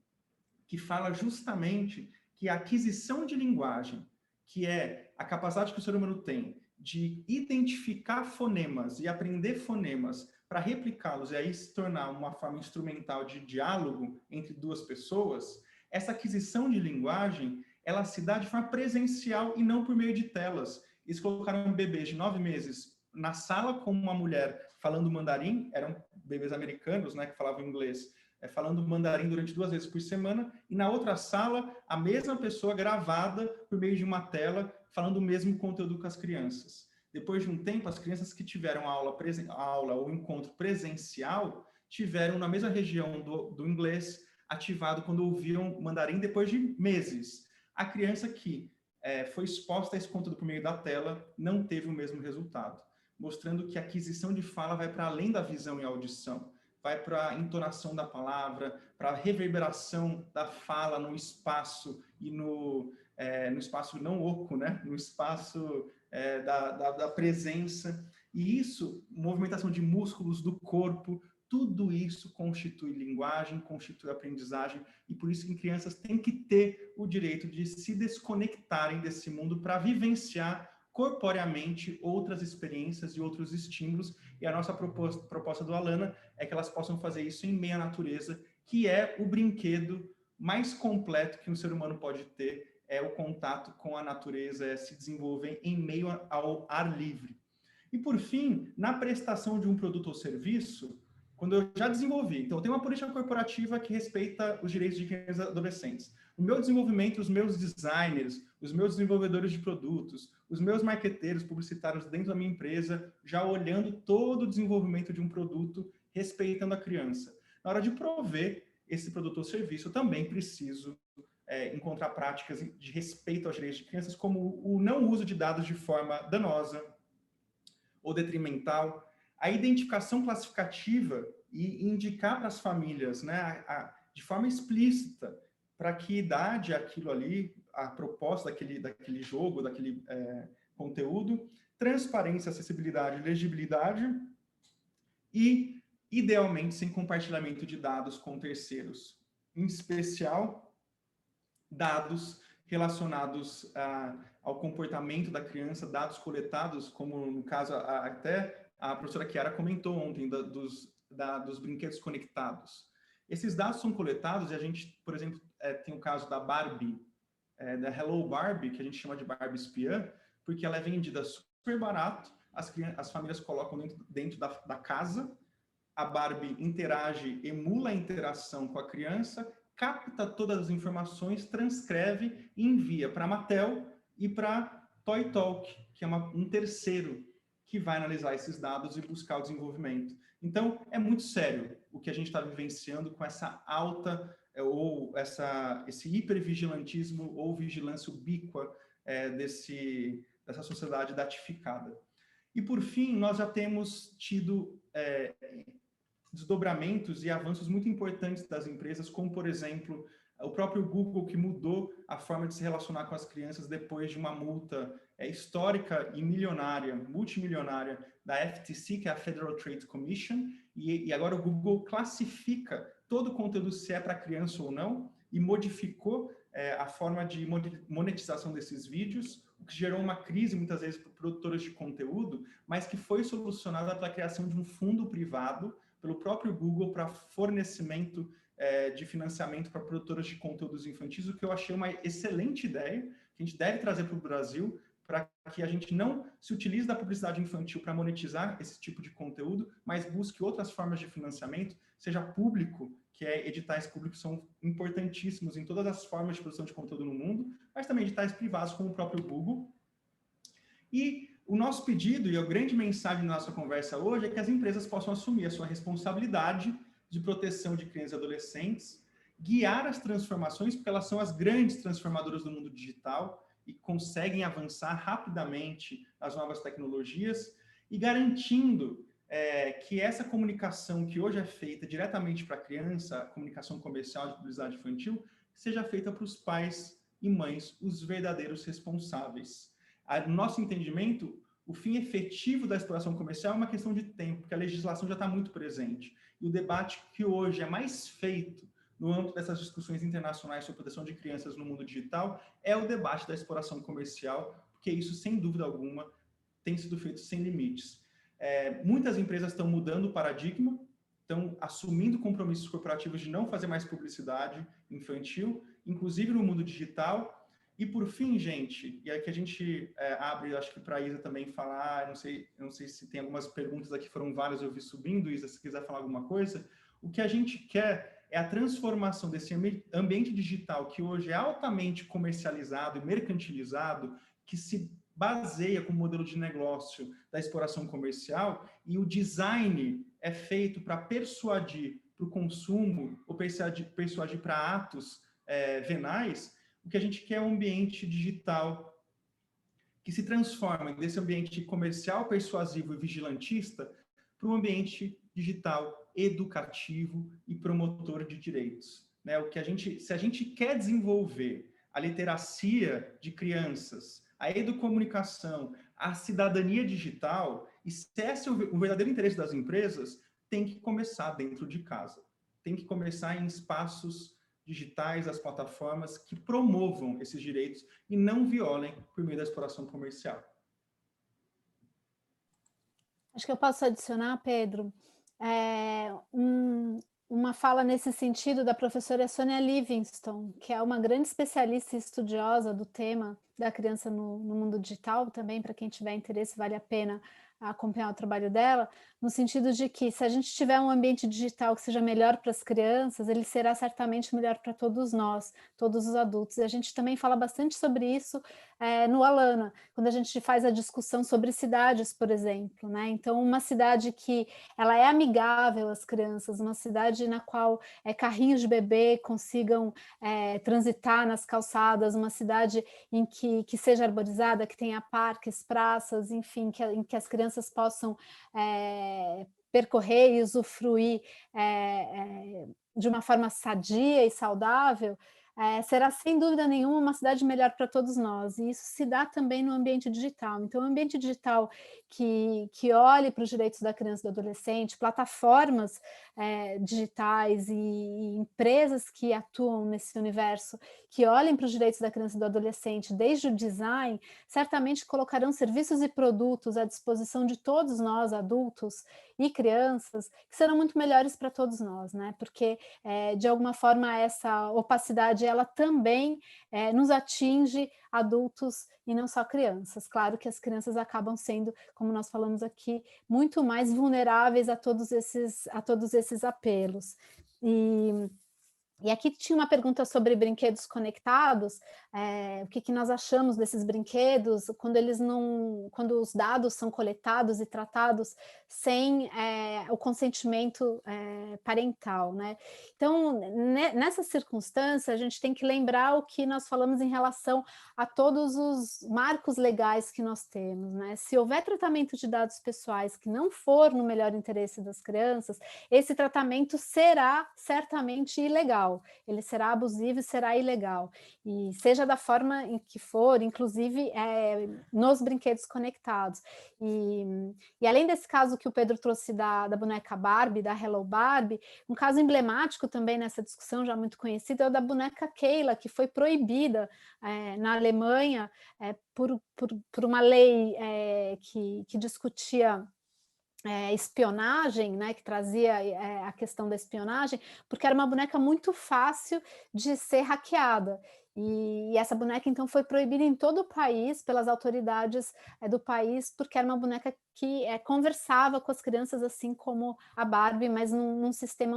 que fala justamente que a aquisição de linguagem, que é a capacidade que o ser humano tem de identificar fonemas e aprender fonemas para replicá-los e aí se tornar uma forma instrumental de diálogo entre duas pessoas, essa aquisição de linguagem, ela se dá de forma presencial e não por meio de telas. Eles colocaram bebês de 9 meses na sala com uma mulher falando mandarim, eram bebês americanos, né, que falavam inglês, falando mandarim durante 2 vezes por semana, e na outra sala, a mesma pessoa gravada por meio de uma tela, falando o mesmo conteúdo com as crianças. Depois de um tempo, as crianças que tiveram a aula ou encontro presencial, tiveram na mesma região do inglês ativado quando ouviam mandarim depois de meses. A criança que foi exposta a esse conteúdo por meio da tela não teve o mesmo resultado, mostrando que a aquisição de fala vai para além da visão e audição, vai para a entonação da palavra, para a reverberação da fala no espaço e no espaço não oco, né? No espaço da presença. E isso, movimentação de músculos do corpo, tudo isso constitui linguagem, constitui aprendizagem, e por isso que crianças têm que ter o direito de se desconectarem desse mundo para vivenciar corporeamente outras experiências e outros estímulos. E a nossa proposta do Alana é que elas possam fazer isso em meio à natureza, que é o brinquedo mais completo que um ser humano pode ter, é o contato com a natureza, é se desenvolver em meio ao ar livre. E, por fim, na prestação de um produto ou serviço, quando eu já desenvolvi, então eu tenho uma política corporativa que respeita os direitos de crianças e adolescentes. O meu desenvolvimento, os meus designers, os meus desenvolvedores de produtos, os meus marqueteiros publicitários dentro da minha empresa, já olhando todo o desenvolvimento de um produto, respeitando a criança. Na hora de prover esse produto ou serviço, eu também preciso encontrar práticas de respeito aos direitos de crianças, como o não uso de dados de forma danosa ou detrimental, a identificação classificativa e indicar para as famílias, né, de forma explícita, para que idade aquilo ali, a proposta daquele jogo, daquele conteúdo, transparência, acessibilidade, legibilidade e, idealmente, sem compartilhamento de dados com terceiros, em especial dados relacionados ao comportamento da criança, dados coletados, como no caso até a professora Chiara comentou ontem, dos brinquedos conectados. Esses dados são coletados e a gente, por exemplo, tem o caso da Barbie, da Hello Barbie, que a gente chama de Barbie espiã, porque ela é vendida super barato, as famílias colocam dentro da casa, a Barbie interage, emula a interação com a criança, capta todas as informações, transcreve e envia para a Mattel e para Toy Talk, que é um terceiro que vai analisar esses dados e buscar o desenvolvimento. Então, é muito sério o que a gente está vivenciando com essa alta, ou esse hipervigilantismo ou vigilância ubíqua dessa sociedade datificada. E, por fim, nós já temos tido desdobramentos e avanços muito importantes das empresas, como, por exemplo, o próprio Google, que mudou a forma de se relacionar com as crianças depois de uma multa histórica e milionária, multimilionária, da FTC, que é a Federal Trade Commission, e agora o Google classifica todo o conteúdo, se é para criança ou não, e modificou a forma de monetização desses vídeos, o que gerou uma crise, muitas vezes, para produtores de conteúdo, mas que foi solucionada pela criação de um fundo privado, pelo próprio Google, para fornecimento de financiamento para produtoras de conteúdos infantis, o que eu achei uma excelente ideia, que a gente deve trazer para o Brasil, para que a gente não se utilize da publicidade infantil para monetizar esse tipo de conteúdo, mas busque outras formas de financiamento, seja público, que editais públicos são importantíssimos em todas as formas de produção de conteúdo no mundo, mas também editais privados, como o próprio Google. E o nosso pedido, e a grande mensagem da nossa conversa hoje, é que as empresas possam assumir a sua responsabilidade de proteção de crianças e adolescentes, guiar as transformações, porque elas são as grandes transformadoras do mundo digital e conseguem avançar rapidamente nas novas tecnologias, e garantindo que essa comunicação que hoje é feita diretamente para a criança, a comunicação comercial de publicidade infantil, seja feita para os pais e mães, os verdadeiros responsáveis. No nosso entendimento, o fim efetivo da exploração comercial é uma questão de tempo, porque a legislação já está muito presente. E o debate que hoje é mais feito no âmbito dessas discussões internacionais sobre proteção de crianças no mundo digital é o debate da exploração comercial, porque isso, sem dúvida alguma, tem sido feito sem limites. Muitas empresas estão mudando o paradigma, estão assumindo compromissos corporativos de não fazer mais publicidade infantil, inclusive no mundo digital. E, por fim, gente, e aqui a gente abre, acho que para a Isa também falar, eu não sei se tem algumas perguntas aqui, foram várias, eu vi subindo, Isa, se quiser falar alguma coisa. O que a gente quer é a transformação desse ambiente digital, que hoje é altamente comercializado e mercantilizado, que se baseia com o modelo de negócio da exploração comercial, e o design é feito para persuadir para o consumo, ou persuadir para atos venais. O que a gente quer é um ambiente digital que se transforma desse ambiente comercial, persuasivo e vigilantista para um ambiente digital educativo e promotor de direitos. Né? Se a gente quer desenvolver a literacia de crianças, a educomunicação, a cidadania digital, e se esse é o verdadeiro interesse das empresas, tem que começar dentro de casa. Tem que começar em espaços digitais, as plataformas que promovam esses direitos e não violem por meio da exploração comercial. Acho que eu posso adicionar, Pedro, uma fala nesse sentido da professora Sônia Livingston, que é uma grande especialista e estudiosa do tema da criança no mundo digital. Também, para quem tiver interesse, vale a pena acompanhar o trabalho dela, no sentido de que, se a gente tiver um ambiente digital que seja melhor para as crianças, ele será certamente melhor para todos nós, todos os adultos. E a gente também fala bastante sobre isso no Alana, quando a gente faz a discussão sobre cidades, por exemplo, né? Então, uma cidade que ela é amigável às crianças, uma cidade na qual carrinhos de bebê consigam transitar nas calçadas, uma cidade em que seja arborizada, que tenha parques, praças, enfim, em que as crianças possam percorrer e usufruir de uma forma sadia e saudável, será sem dúvida nenhuma uma cidade melhor para todos nós, e isso se dá também no ambiente digital. Então, o ambiente digital que olhe para os direitos da criança e do adolescente, plataformas digitais e empresas que atuam nesse universo, que olhem para os direitos da criança e do adolescente, desde o design, certamente colocarão serviços e produtos à disposição de todos nós, adultos e crianças, que serão muito melhores para todos nós, né? Porque, de alguma forma, essa opacidade, ela também nos atinge, adultos e não só crianças. Claro que as crianças acabam sendo, como nós falamos aqui, muito mais vulneráveis a todos esses apelos. E aqui tinha uma pergunta sobre brinquedos conectados, o que nós achamos desses brinquedos quando os dados são coletados e tratados sem o consentimento parental, né? Então, nessa circunstância, a gente tem que lembrar o que nós falamos em relação a todos os marcos legais que nós temos, né? Se houver tratamento de dados pessoais que não for no melhor interesse das crianças, esse tratamento será certamente ilegal. Ele será abusivo e será ilegal, e seja da forma em que for, inclusive nos brinquedos conectados. E além desse caso que o Pedro trouxe da boneca Barbie, da Hello Barbie, um caso emblemático também nessa discussão, já muito conhecido, é o da boneca Keila, que foi proibida na Alemanha por uma lei que discutia espionagem, né, que trazia a questão da espionagem, porque era uma boneca muito fácil de ser hackeada. E essa boneca, então, foi proibida em todo o país, pelas autoridades do país, porque era uma boneca que conversava com as crianças, assim como a Barbie, mas num sistema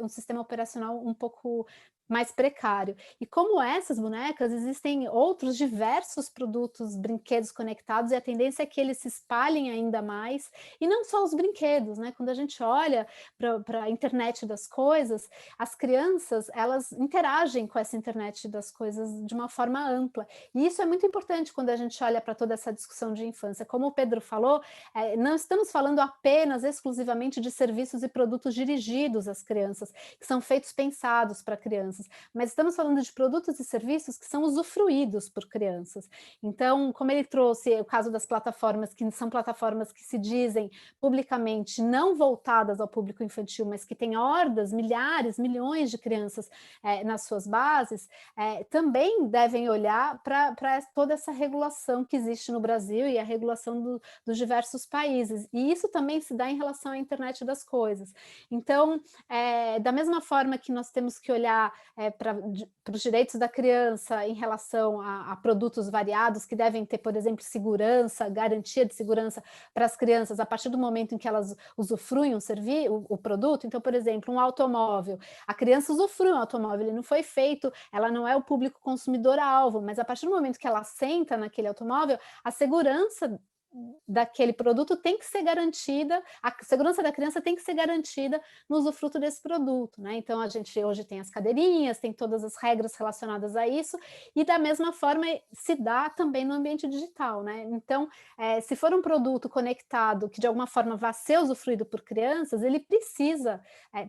um sistema operacional um pouco mais precário. E como essas bonecas, existem outros diversos produtos, brinquedos conectados, e a tendência é que eles se espalhem ainda mais, e não só os brinquedos, né? Quando a gente olha para a internet das coisas, as crianças, elas interagem com essa internet das coisas de uma forma ampla, e isso é muito importante quando a gente olha para toda essa discussão de infância. Como o Pedro falou, não estamos falando apenas, exclusivamente de serviços e produtos dirigidos às crianças, que são feitos pensados para crianças, mas estamos falando de produtos e serviços que são usufruídos por crianças. Então, como ele trouxe o caso das plataformas, que são plataformas que se dizem publicamente não voltadas ao público infantil, mas que têm hordas, milhares, milhões de crianças nas suas bases, também devem olhar para toda essa regulação que existe no Brasil e a regulação dos diversos países. E isso também se dá em relação à internet das coisas. Então, da mesma forma que nós temos que olhar para os direitos da criança em relação a produtos variados que devem ter, por exemplo, segurança, garantia de segurança para as crianças a partir do momento em que elas usufruem o produto. Então, por exemplo, um automóvel, a criança usufrui um automóvel, ele não foi feito, ela não é o público consumidor-alvo, mas a partir do momento que ela senta naquele automóvel, a segurança daquele produto tem que ser garantida, a segurança da criança tem que ser garantida no usufruto desse produto, né? Então, a gente hoje tem as cadeirinhas, tem todas as regras relacionadas a isso, e da mesma forma se dá também no ambiente digital, né? Então, se for um produto conectado que de alguma forma vá ser usufruído por crianças, ele precisa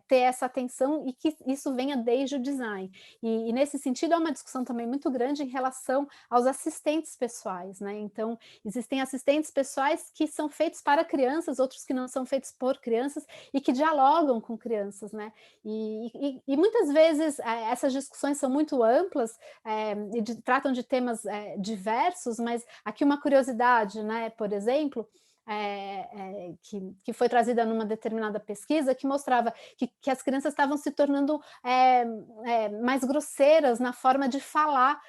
ter essa atenção e que isso venha desde o design. E nesse sentido, há uma discussão também muito grande em relação aos assistentes pessoais, né? Então, existem assistentes pessoais que são feitos para crianças, outros que não são feitos por crianças e que dialogam com crianças, né? E muitas vezes essas discussões são muito amplas e tratam de temas diversos, mas aqui uma curiosidade, né? Por exemplo, que foi trazida numa determinada pesquisa que mostrava que as crianças estavam se tornando mais grosseiras na forma de falar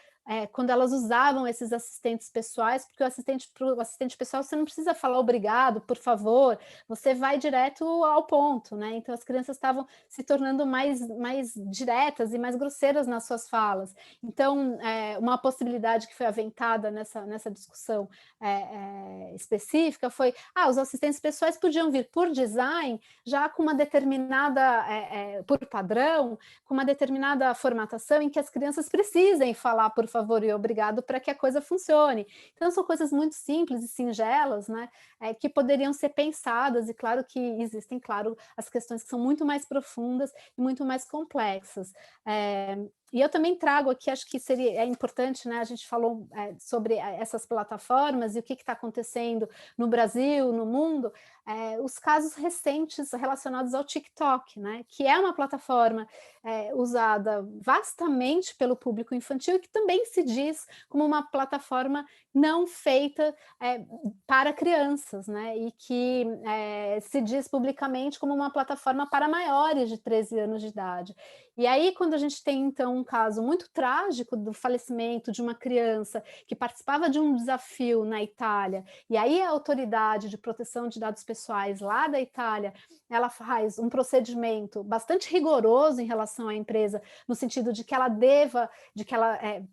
quando elas usavam esses assistentes pessoais, porque o assistente pessoal você não precisa falar obrigado, por favor, você vai direto ao ponto, né? Então as crianças estavam se tornando mais diretas e mais grosseiras nas suas falas. Então, uma possibilidade que foi aventada nessa discussão específica foi, os assistentes pessoais podiam vir por design, já com uma determinada, por padrão, com uma determinada formatação em que as crianças precisem falar por favor e obrigado para que a coisa funcione. Então são coisas muito simples e singelas, né, que poderiam ser pensadas, e claro que existem, claro, as questões que são muito mais profundas e muito mais complexas. E eu também trago aqui, acho que é importante, né, a gente falou sobre essas plataformas e o que está acontecendo no Brasil, no mundo, os casos recentes relacionados ao TikTok, né, que é uma plataforma usada vastamente pelo público infantil e que também se diz como uma plataforma não feita para crianças, né, e que se diz publicamente como uma plataforma para maiores de 13 anos de idade. E aí, quando a gente tem, então, um caso muito trágico do falecimento de uma criança que participava de um desafio na Itália, e aí a autoridade de proteção de dados pessoais lá da Itália, ela faz um procedimento bastante rigoroso em relação à empresa, no sentido de que ela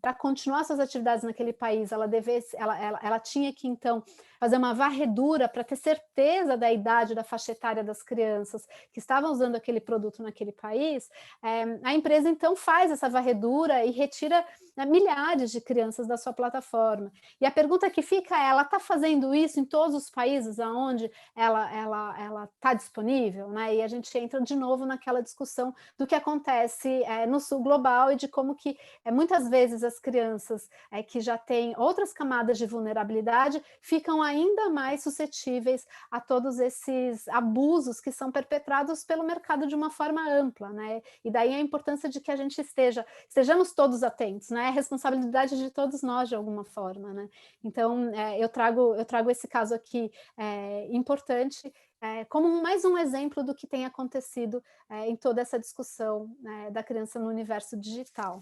para continuar suas atividades naquele país, ela tinha que, então, fazer uma varredura para ter certeza da idade, da faixa etária das crianças que estavam usando aquele produto naquele país. A empresa, então, faz essa varredura e retira milhares de crianças da sua plataforma. E a pergunta que fica é, ela está fazendo isso em todos os países onde ela está disponível? Né? E a gente entra de novo naquela discussão do que acontece no sul global e de como que muitas vezes as crianças que já têm outras camadas de vulnerabilidade ficam ainda mais suscetíveis a todos esses abusos que são perpetrados pelo mercado de uma forma ampla, né? E daí a importância de que a gente estejamos todos atentos, né? É responsabilidade de todos nós de alguma forma, né? Então, eu trago esse caso aqui importante como mais um exemplo do que tem acontecido em toda essa discussão da criança no universo digital.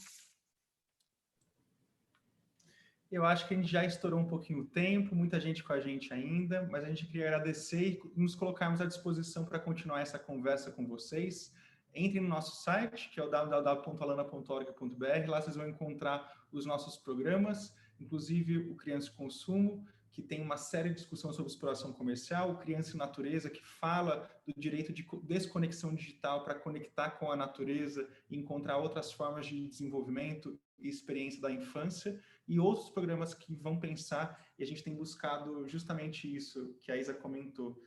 Eu acho que a gente já estourou um pouquinho o tempo, muita gente com a gente ainda, mas a gente queria agradecer e nos colocarmos à disposição para continuar essa conversa com vocês. Entrem no nosso site, que é o www.alana.org.br, lá vocês vão encontrar os nossos programas, inclusive o Criança e Consumo, que tem uma série de discussões sobre exploração comercial, o Criança e Natureza, que fala do direito de desconexão digital para conectar com a natureza e encontrar outras formas de desenvolvimento e experiência da infância, e outros programas que vão pensar, e a gente tem buscado justamente isso que a Isa comentou,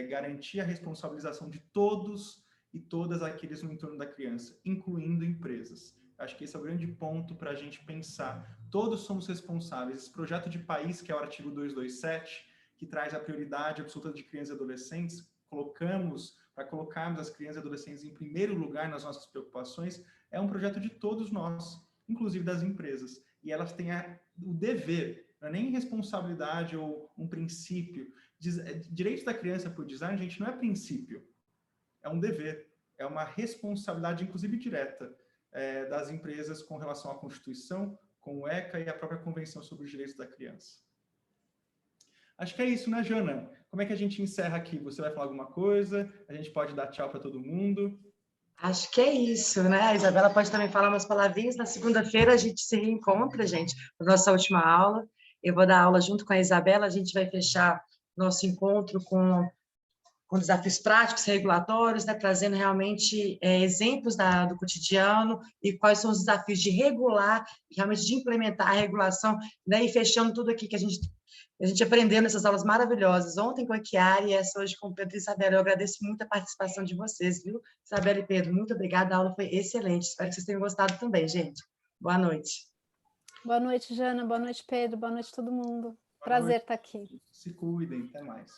garantir a responsabilização de todos e todas aqueles no entorno da criança, incluindo empresas. Acho que esse é o grande ponto para a gente pensar. Todos somos responsáveis. Esse projeto de país, que é o artigo 227, que traz a prioridade absoluta de crianças e adolescentes, para colocarmos as crianças e adolescentes em primeiro lugar nas nossas preocupações, é um projeto de todos nós, inclusive das empresas. E elas têm o dever, não é nem responsabilidade ou um princípio. Direito da criança por design, gente, não é princípio. É um dever, é uma responsabilidade, inclusive direta, das empresas com relação à Constituição, com o ECA e a própria Convenção sobre os Direitos da Criança. Acho que é isso, né, Jana? Como é que a gente encerra aqui? Você vai falar alguma coisa? A gente pode dar tchau para todo mundo? Acho que é isso, né? A Isabela pode também falar umas palavrinhas. Na segunda-feira a gente se reencontra, gente, na nossa última aula. Eu vou dar aula junto com a Isabela, a gente vai fechar nosso encontro com desafios práticos e regulatórios, né, trazendo realmente exemplos do cotidiano e quais são os desafios de regular, realmente de implementar a regulação, né, e fechando tudo aqui que a gente aprendeu nessas aulas maravilhosas, ontem com a Chiara e essa hoje com o Pedro e Isabela. Eu agradeço muito a participação de vocês, viu? Isabela e Pedro, muito obrigada, a aula foi excelente, espero que vocês tenham gostado também, gente. Boa noite. Boa noite, Jana, boa noite, Pedro, boa noite todo mundo. Prazer estar aqui. Se cuidem, até mais.